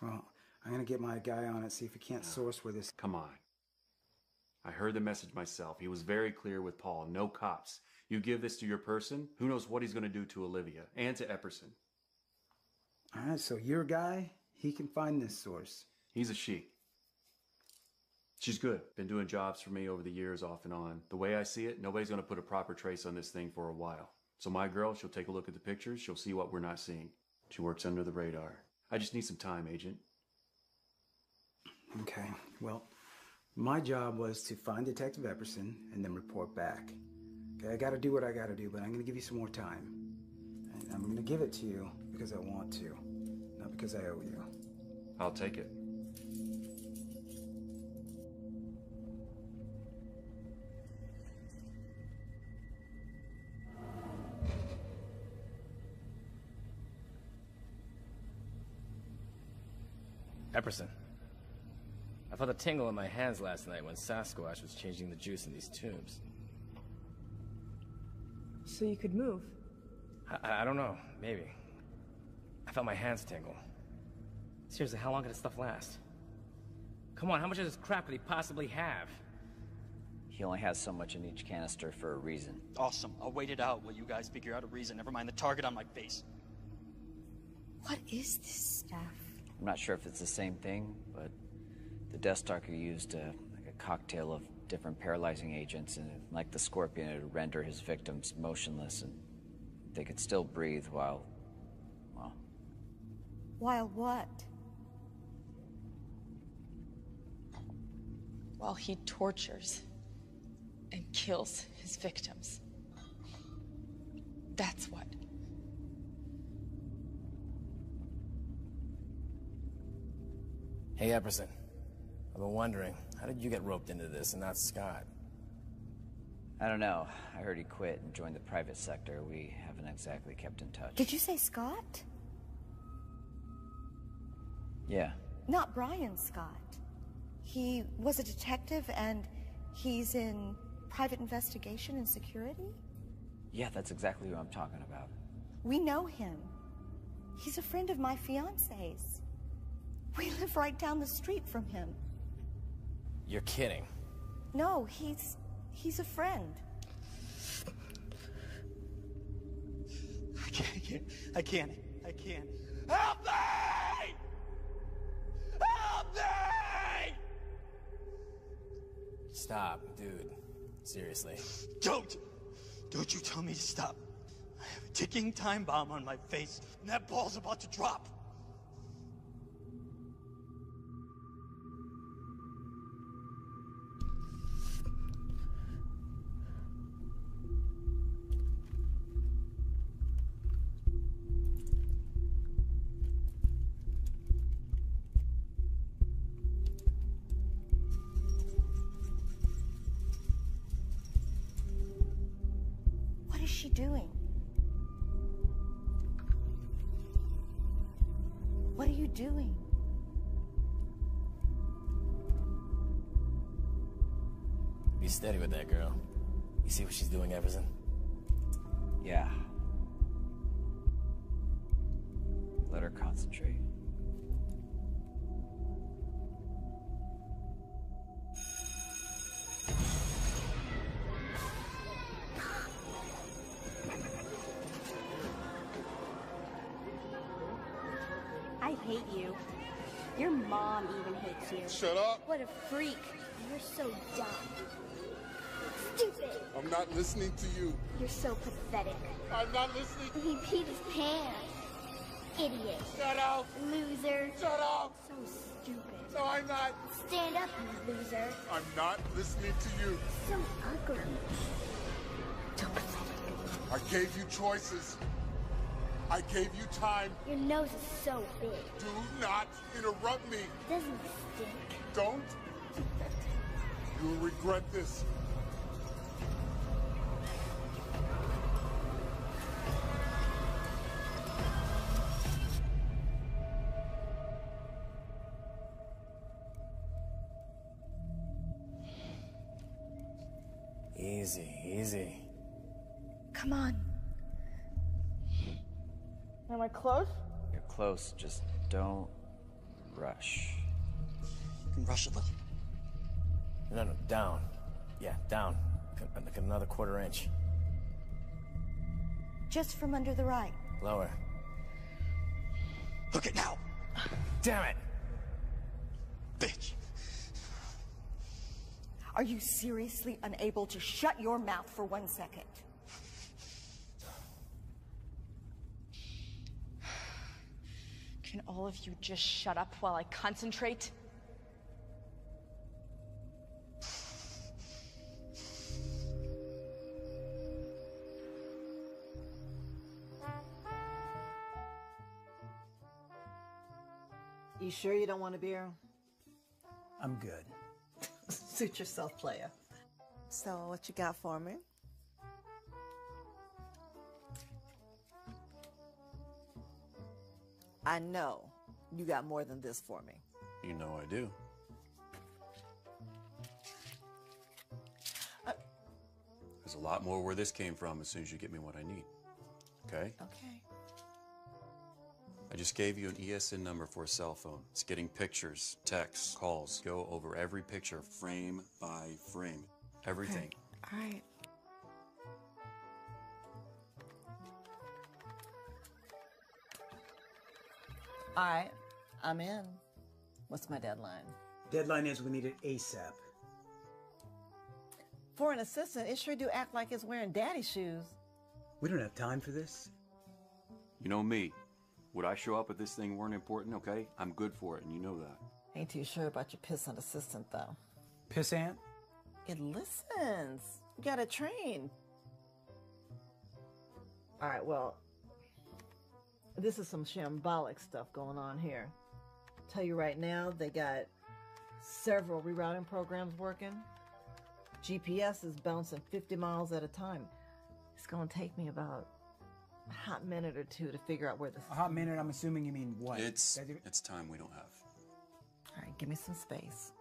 well, I'm gonna get my guy on it, see if we can't source where this... Come on. I heard the message myself. He was very clear with Paul. No cops. You give this to your person, who knows what he's going to do to Olivia and to Epperson. All right, so your guy, he can find this source. He's a she. She's good. Been doing jobs for me over the years off and on. The way I see it, nobody's going to put a proper trace on this thing for a while. So my girl, she'll take a look at the pictures. She'll see what we're not seeing. She works under the radar. I just need some time, Agent. Okay, well, my job was to find Detective Epperson and then report back. Okay, I gotta do what I gotta do, but I'm gonna give you some more time. And I'm gonna give it to you because I want to, not because I owe you. I'll take it. Epperson. I felt a tingle in my hands last night when Sasquatch was changing the juice in these tubes. So you could move? I don't know. Maybe. I felt my hands tingle. Seriously, how long could this stuff last? Come on, how much of this crap could he possibly have? He only has so much in each canister for a reason. Awesome. I'll wait it out while you guys figure out a reason. Never mind the target on my face. What is this stuff? I'm not sure if it's the same thing, but the Deathstalker used like a cocktail of different paralyzing agents, and like the Scorpion, it would render his victims motionless, and they could still breathe while, well... While what? While he tortures and kills his victims. That's what. Hey, Epperson. I've been wondering, how did you get roped into this and not Scott? I don't know. I heard he quit and joined the private sector. We haven't exactly kept in touch. Did you say Scott? Yeah. Not Brian Scott. He was a detective and he's in private investigation and security? Yeah, that's exactly who I'm talking about. We know him. He's a friend of my fiance's. We live right down the street from him. You're kidding. No, he's a friend. I can't. Help me! Help me! Stop, dude. Seriously. Don't you tell me to stop. I have a ticking time bomb on my face, and that ball's about to drop. What is she doing? What are you doing? Be steady with that girl. You see what she's doing, Epperson? Yeah. Let her concentrate. hate you. Your mom even hates you. Shut up. What a freak. You're so dumb. Stupid. I'm not listening to you. You're so pathetic. I'm not listening. He peed his pants. Idiot. Shut up. Loser. Shut up. So stupid. No, I'm not. Stand up, you loser. I'm not listening to you. So ugly. So pathetic. I gave you choices. I gave you time. Your nose is so big. Do not interrupt me. Doesn't it stink? Don't. You will regret this. Easy, easy. Come on. Am I close? You're close, just don't rush. You can rush a little. No, down. Yeah, down. Like another quarter inch. Just from under the right. Lower. Look it now. Damn it! Bitch. Are you seriously unable to shut your mouth for 1 second? Can all of you just shut up while I concentrate? You sure you don't want a beer? I'm good. Suit yourself, playa. So, what you got for me? I know you got more than this for me. You know I do. There's a lot more where this came from as soon as you get me what I need. Okay? Okay. I just gave you an ESN number for a cell phone. It's getting pictures, texts, calls. Go over every picture, frame by frame. Everything. Okay. All right. All right, I'm in. What's my deadline? Deadline is we need it ASAP. For an assistant, it sure do act like it's wearing daddy's shoes. We don't have time for this. You know me. Would I show up if this thing weren't important, okay? I'm good for it, and you know that. Ain't too sure about your pissant assistant, though. Pissant? It listens. You gotta train. All right, well, this is some shambolic stuff going on here. Tell you right now, they got several rerouting programs working. GPS is bouncing 50 miles at a time. It's gonna take me about a hot minute or two to figure out where this is. A hot minute, I'm assuming you mean what? It's time we don't have. All right, give me some space.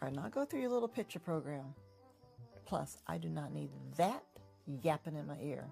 All right, now go through your little picture program. Plus, I do not need that yapping in my ear.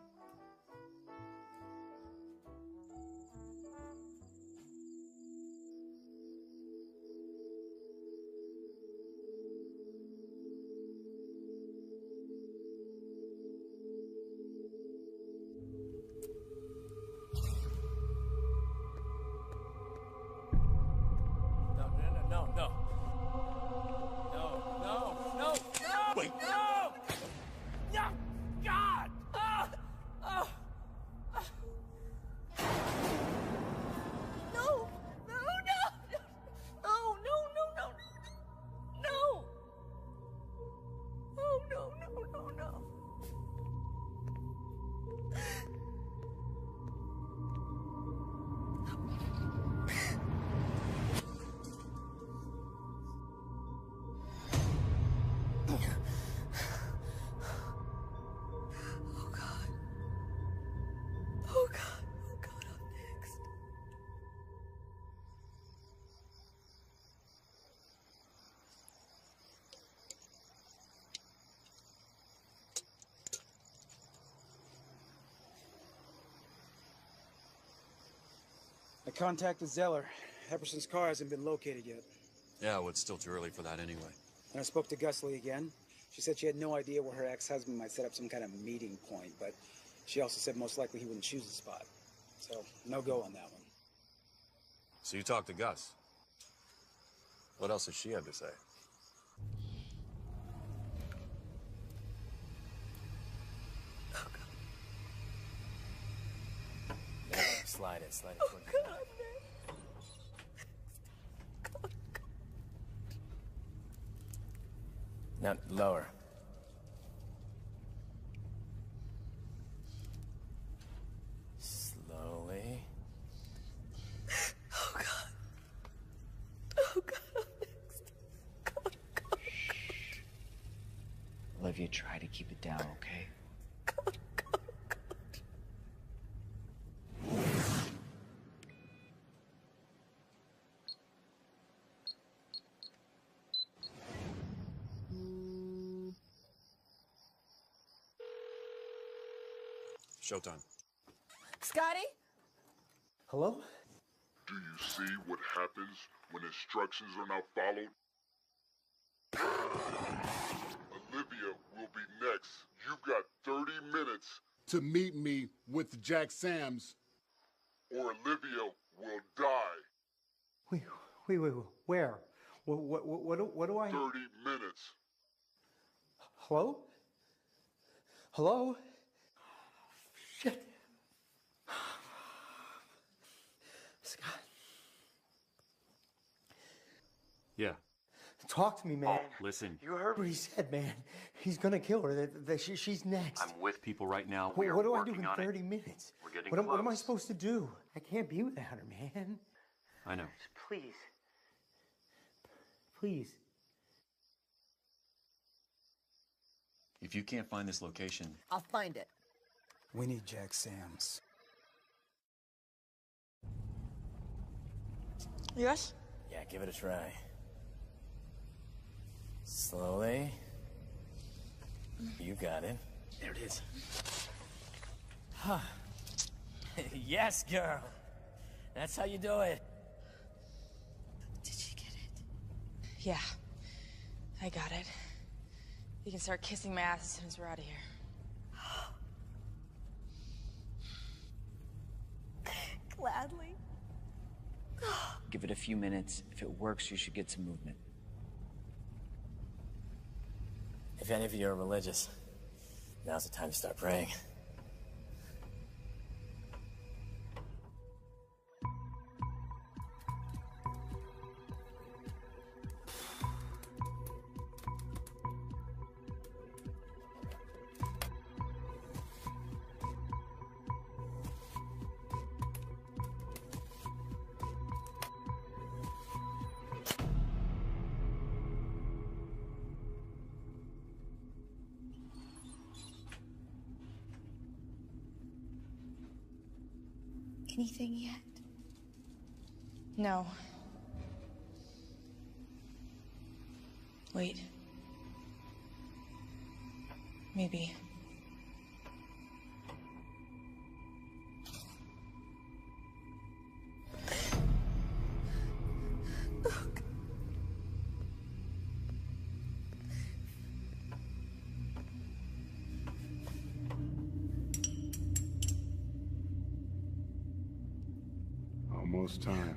I contacted Zeller. Epperson's car hasn't been located yet. Yeah, well, it's still too early for that anyway. And I spoke to Gusley again. She said she had no idea where her ex-husband might set up some kind of meeting point, but she also said most likely he wouldn't choose the spot. So, no go on that one. So you talked to Gus. What else does she have to say? Yeah, slide it towards the back. Now, lower. Slowly. Oh, God. Oh, God, I'm next. God, God. Olivia, try to keep it down, okay? Showtime. Scotty? Hello? Do you see what happens when instructions are not followed? Olivia will be next. You've got 30 minutes to meet me with Jack Sams, or Olivia will die. Wait, where? What do I... 30 minutes. Hello? Hello? Shit. Scott. Yeah. Talk to me, man. Listen. You heard what he said, man. He's gonna kill her. She's next. I'm with people right now. Wait, We are what do I do working in on 30 it. minutes? We're getting What am I close. supposed to do? I can't be without her, man. I know. Please. Please. If you can't find this location, I'll find it. We need Jack Sams. Yes? Yeah, give it a try. Slowly. You got it. There it is. Huh. Yes, girl. That's how you do it. Did you get it? Yeah. I got it. You can start kissing my ass as soon as we're out of here. Gladly. Give it a few minutes. If it works, you should get some movement. If any of you are religious, now's the time to start praying. Anything yet? No. Wait. Maybe. Almost time.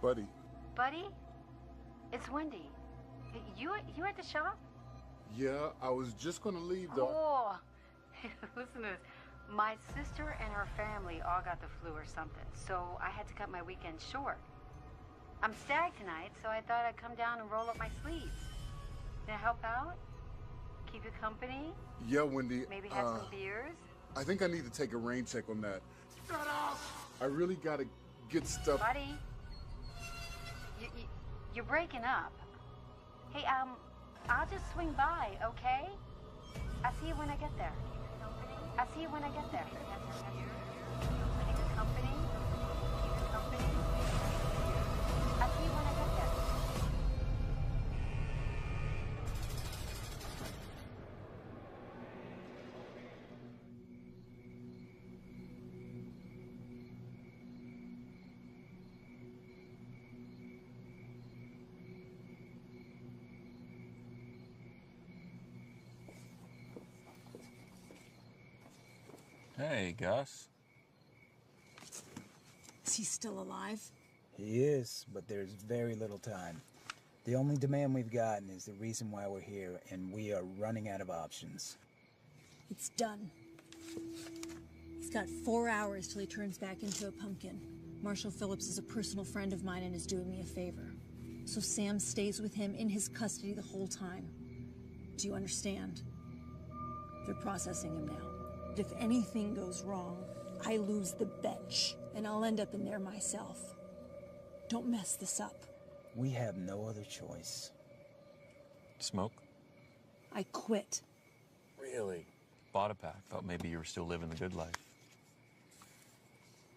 Buddy. Buddy? It's Wendy. You at the shop? Yeah, I was just gonna leave though. Oh, listen to this. My sister and her family all got the flu or something, so I had to cut my weekend short. I'm stag tonight, so I thought I'd come down and roll up my sleeves. Can I help out? Keep you company? Yeah, Wendy. Maybe have some beers? I think I need to take a rain check on that. Shut up! I really gotta get stuff. Buddy, you're breaking up. Hey, I'll just swing by, okay? I'll see you when I get there. I'll see you when I get there. Keep you company? Keep you company? I'll see you when I get there. Hey, Gus. Is he still alive? He is, but there's very little time. The only demand we've gotten is the reason why we're here, and we are running out of options. It's done. He's got 4 hours till he turns back into a pumpkin. Marshall Phillips is a personal friend of mine and is doing me a favor. So Sam stays with him in his custody the whole time. Do you understand? They're processing him now. If anything goes wrong, I lose the bench, and I'll end up in there myself. Don't mess this up. We have no other choice. Smoke? I quit. Really? Bought a pack. Thought maybe you were still living the good life.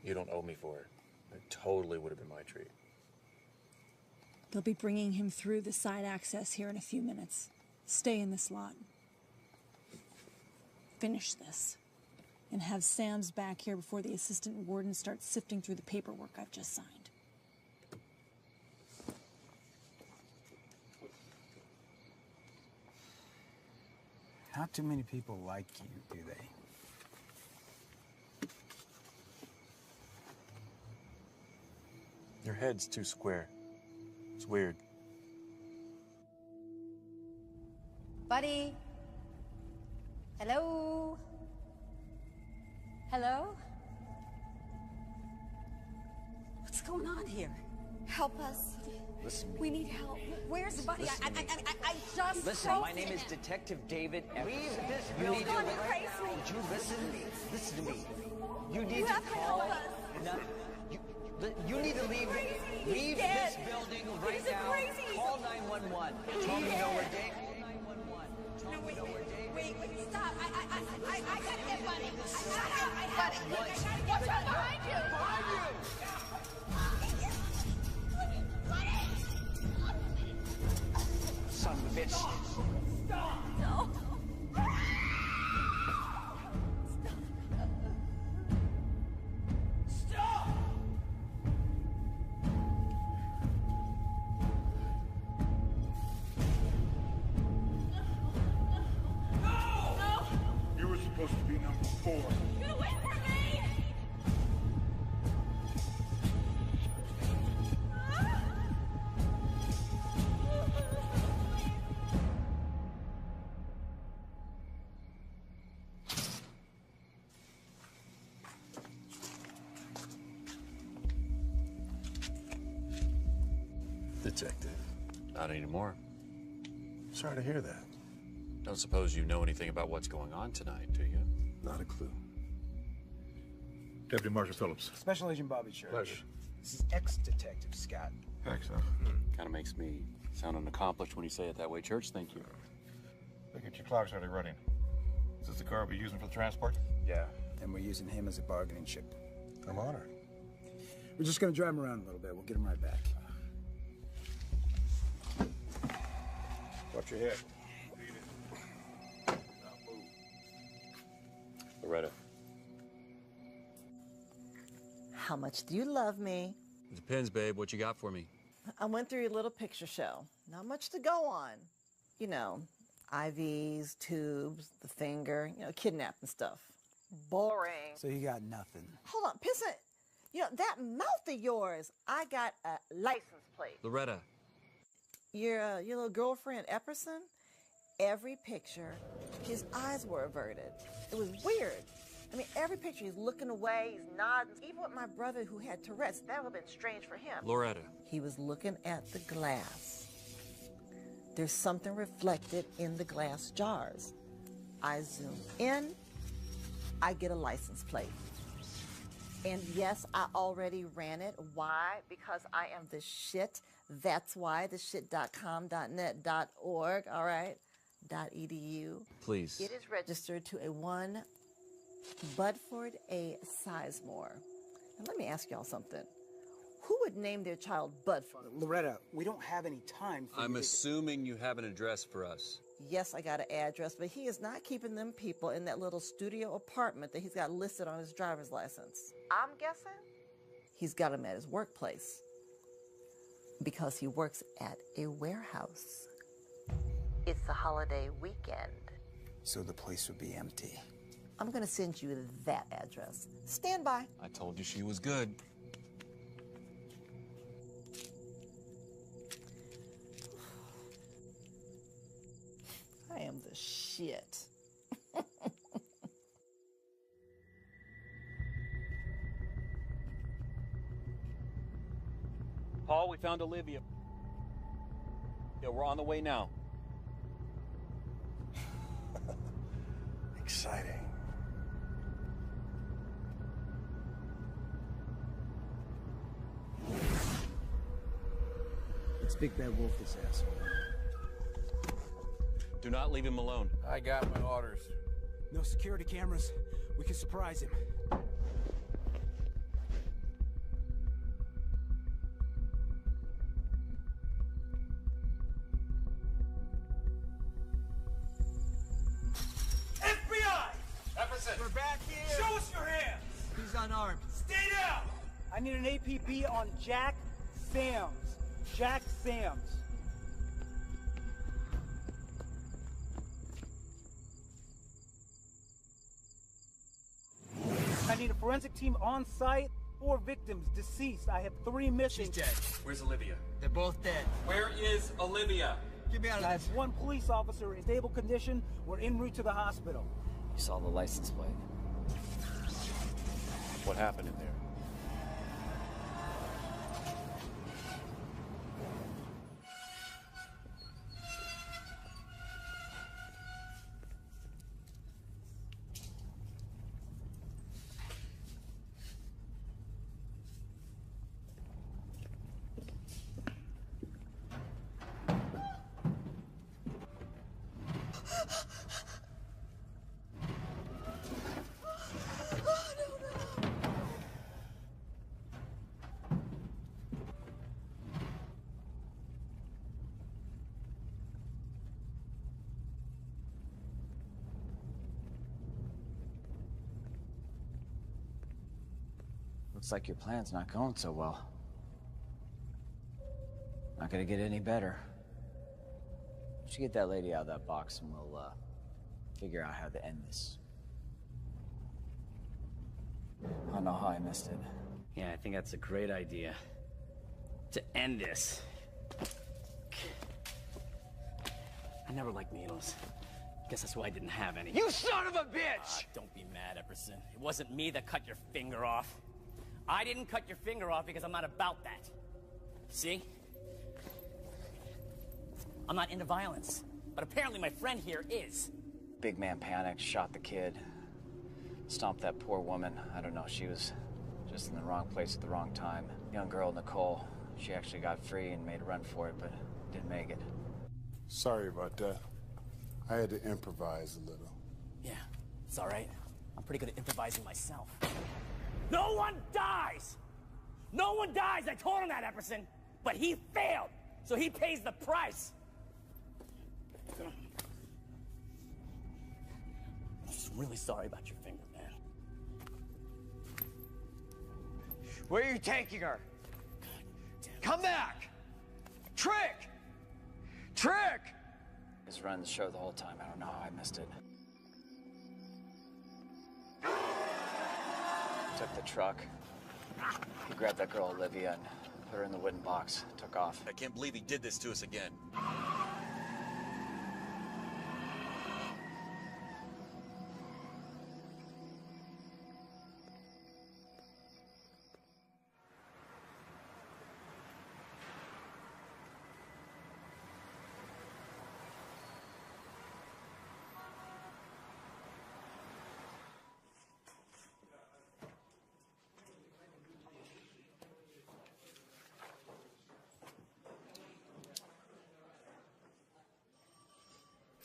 You don't owe me for it. It totally would have been my treat. They'll be bringing him through the side access here in a few minutes. Stay in this lot. Finish this. And have Sam's back here before the assistant warden starts sifting through the paperwork I've just signed. Not too many people like you, do they? Your head's too square. It's weird. Buddy? Hello? Hello? What's going on here? Help us. Listen. We need help. Where's Buddy? Listen to me. I just Listen, broke my name in. is Detective David Evans. Leave this You building need to right now. Would you listen? Listen to me. You need You to have to call. help us. You need to leave. Crazy. Leave He's dead. this building right He's now. crazy. Call 911. Tell me you know where Dave. 911. Tell me you know where Dave. Wait, stop. I gotta get Buddy. I What? What's right behind you? Behind you. Son of a bitch. Stop. No. Stop! No! You were supposed to be number 4. Get away from me! Detective. Not anymore. Sorry to hear that. Don't suppose you know anything about what's going on tonight, do you? Not a clue. Deputy Marshal Phillips. Special Agent Bobby Church. Pleasure. This is ex-detective Scott. Thanks, Kind of makes me sound unaccomplished when you say it that way, Church. Thank you. Look at your clock's already running. Is this the car we're using for the transport? Yeah. And we're using him as a bargaining chip. I'm honored. We're just gonna drive him around a little bit. We'll get him right back. Watch your head. Loretta. How much do you love me? It depends, babe. What you got for me? I went through your little picture show. Not much to go on. You know, IVs, tubes, the finger, kidnapping stuff. Boring. So you got nothing. Hold on, Pissant. You know, that mouth of yours, I got a license plate. Loretta. Your little girlfriend, Epperson, every picture, his eyes were averted. It was weird. I mean, every picture, he's looking away, he's nodding. Even with my brother who had Tourette's, that would have been strange for him. Loretta. He was looking at the glass. There's something reflected in the glass jars. I zoom in, I get a license plate. And yes, I already ran it. Why? Because I am the shit. That's why, the shit.com, .net, .org, all right? .edu. Please. It is registered to a 1 Budford A. Sizemore. And let me ask y'all something. Who would name their child Budford? Loretta, we don't have any time for I'm assuming you have an address for us. Yes, I got an address, but he is not keeping them people in that little studio apartment that he's got listed on his driver's license. I'm guessing he's got him at his workplace because he works at a warehouse. It's the holiday weekend. So the place would be empty. I'm going to send you that address. Stand by. I told you she was good. I am the shit. Paul, we found Olivia. Yeah, we're on the way now. Exciting. Let's big bad wolf this asshole. Do not leave him alone. I got my orders. No security cameras. We can surprise him. FBI! Epperson! We're back here! Show us your hands! He's unarmed. Stay down! I need an APB on Jack Sams. Jack Sams. I need a forensic team on site. 4 victims deceased. I have 3 missing. She's dead. Where's Olivia? They're both dead. Where is Olivia? Get me out of I this. have 1 police officer in stable condition. We're en route to the hospital. You saw the license plate. What happened in there? Looks like your plan's not going so well. Not gonna get any better. You should get that lady out of that box and we'll, figure out how to end this. I don't know how I missed it. Yeah, I think that's a great idea. To end this. I never liked needles. Guess that's why I didn't have any. You son of a bitch! Don't be mad, Epperson. It wasn't me that cut your finger off. I didn't cut your finger off because I'm not about that. See? I'm not into violence. But apparently my friend here is. Big man panicked, shot the kid. Stomped that poor woman. I don't know, she was just in the wrong place at the wrong time. Young girl, Nicole, she actually got free and made a run for it, but didn't make it. Sorry about that. I had to improvise a little. Yeah, it's all right. I'm pretty good at improvising myself. No one dies! No one dies! I told him that, Epperson! But he failed, so he pays the price! I'm just really sorry about your finger, man. Where are you taking her? Come back! Trick! Trick! Just running the show the whole time. I don't know how I missed it. Took the truck, He grabbed that girl, Olivia, and put her in the wooden box. Took off. I can't believe he did this to us again.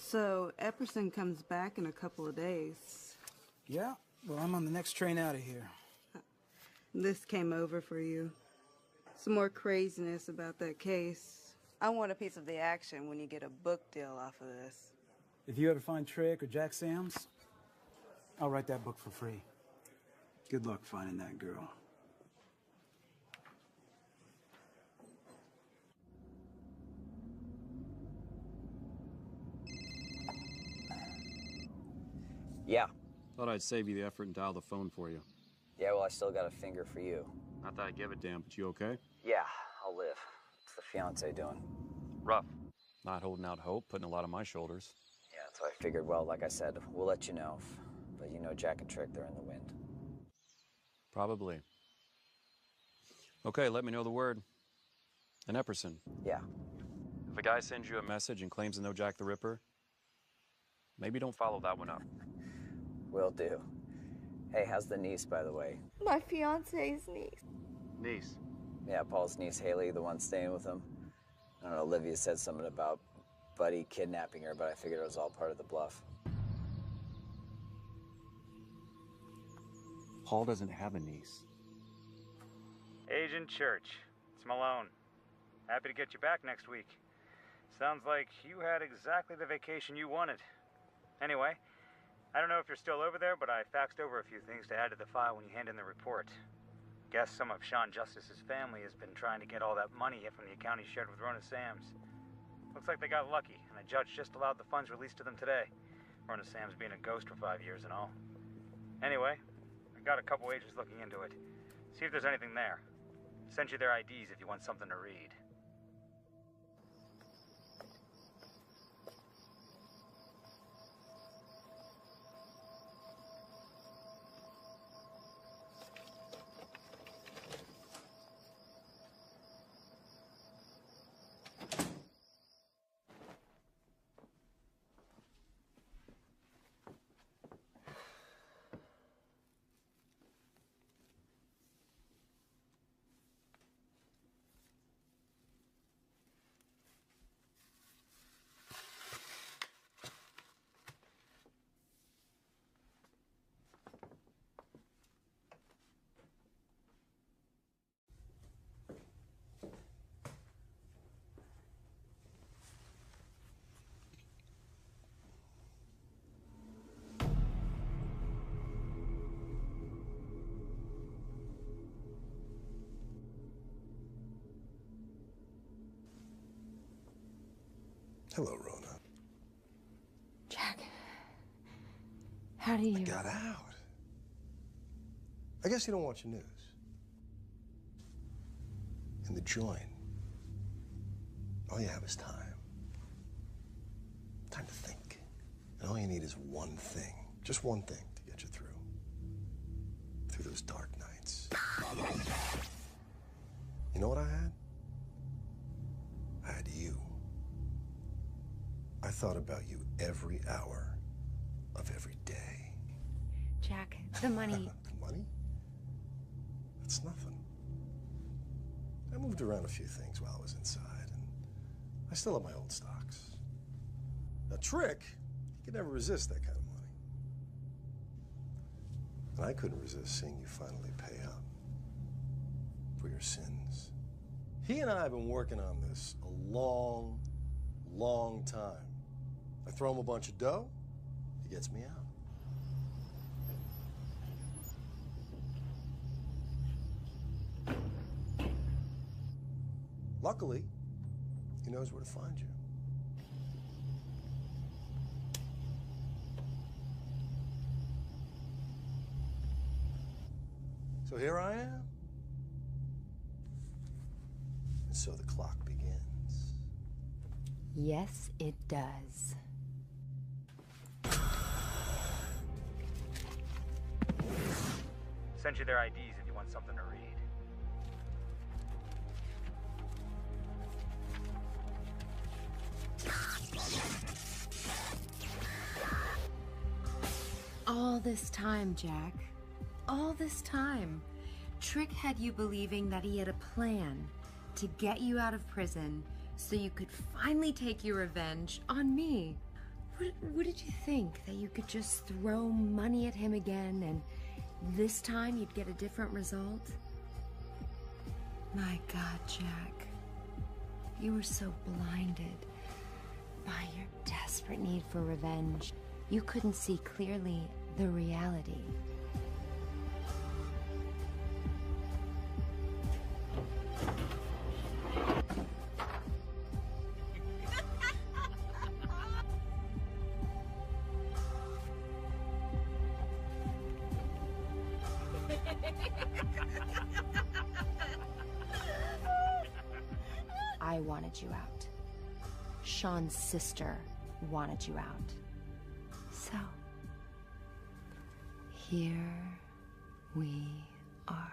So, Epperson comes back in a couple of days. Yeah, well, I'm on the next train out of here. This came over for you. Some more craziness about that case. I want a piece of the action when you get a book deal off of this. If you ever find Trick or Jack Sams, I'll write that book for free. Good luck finding that girl. Yeah. Thought I'd save you the effort and dial the phone for you. Yeah, well, I still got a finger for you. Not that I give a damn, but you okay? Yeah, I'll live. What's the fiancé doing? Rough. Not holding out hope, putting a lot on my shoulders. Yeah, that's what I figured. Well, like I said, we'll let you know. But you know Jack and Trick, they're in the wind. Probably. Okay, let me know the word. And Epperson. Yeah. If a guy sends you a message and claims to know Jack the Ripper, maybe don't follow that one up. Will do. Hey, how's the niece, by the way? My fiance's niece. Niece? Yeah, Paul's niece, Haley, the one staying with him. I don't know, Olivia said something about Buddy kidnapping her, but I figured it was all part of the bluff. Paul doesn't have a niece. Agent Church, it's Malone. Happy to get you back next week. Sounds like you had exactly the vacation you wanted. Anyway, I don't know if you're still over there, but I faxed over a few things to add to the file when you hand in the report. Guess some of Sean Justice's family has been trying to get all that money from the account he shared with Rona Sams. Looks like they got lucky, and a judge just allowed the funds released to them today. Rona Sams being a ghost for 5 years and all. Anyway, I got a couple agents looking into it. See if there's anything there. Send you their IDs if you want something to read. Hello, Rona. Jack, how do you... I got out. I guess you don't watch the news. In the joint, all you have is time. Time to think. And all you need is one thing. Just one thing to get you through. Through those dark nights. You know what I had? I had you. I thought about you every hour of every day. Jack, the money... The money? That's nothing. I moved around a few things while I was inside, and I still have my old stocks. Now, Trick, he could never resist that kind of money. And I couldn't resist seeing you finally pay up for your sins. He and I have been working on this a long, long time. I throw him a bunch of dough, he gets me out. Luckily, he knows where to find you. So here I am, And so the clock begins. Yes, it does. Send you their IDs if you want something to read. All this time, Jack. All this time. Trick had you believing that he had a plan to get you out of prison so you could finally take your revenge on me. What did you think? That you could just throw money at him again and this time you'd get a different result? My God, Jack. You were so blinded by your desperate need for revenge. You couldn't see clearly the reality. I wanted you out. Sean's sister wanted you out. So, here we are.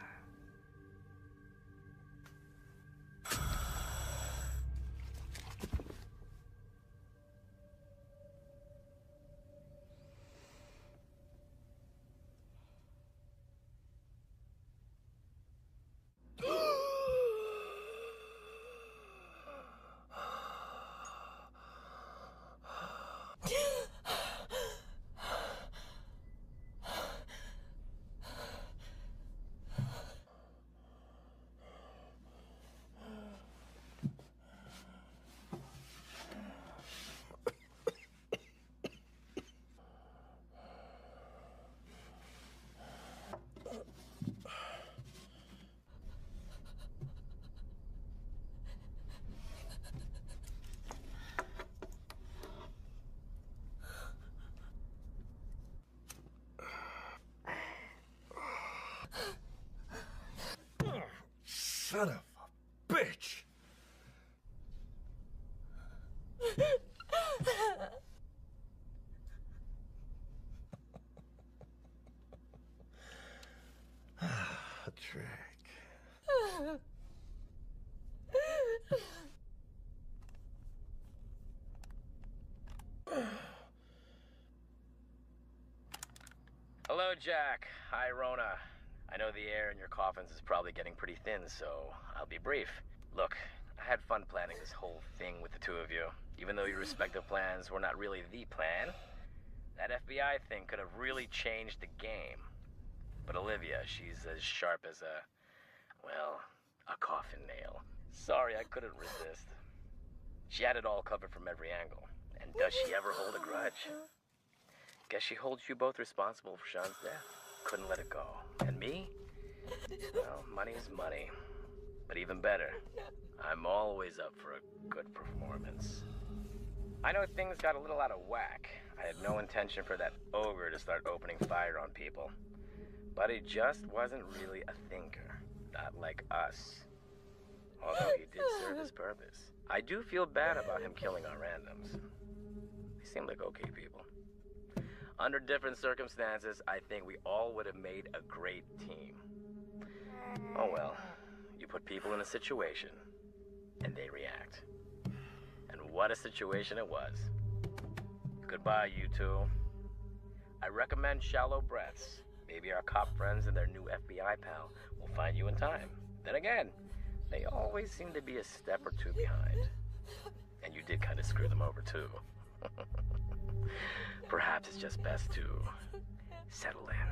Son of a bitch! Trick. Hello, Jack. Hi, Rona. I know the air in your coffins is probably getting pretty thin, so I'll be brief. Look, I had fun planning this whole thing with the two of you. Even though your respective plans were not really the plan, that FBI thing could have really changed the game. But Olivia, she's as sharp as a coffin nail. Sorry, I couldn't resist. She had it all covered from every angle. And does she ever hold a grudge? Guess she holds you both responsible for Sean's death. Couldn't let it go. And me? Well, money is money. But even better, I'm always up for a good performance. I know things got a little out of whack. I had no intention for that ogre to start opening fire on people. But he just wasn't really a thinker. Not like us. Although he did serve his purpose. I do feel bad about him killing our randoms. They seem like okay people. Under different circumstances, I think we all would have made a great team. Oh well, you put people in a situation, and they react. And what a situation it was. Goodbye, you two. I recommend shallow breaths. Maybe our cop friends and their new FBI pal will find you in time. Then again, they always seem to be a step or two behind. And you did kind of screw them over, too. Perhaps it's just best to settle in.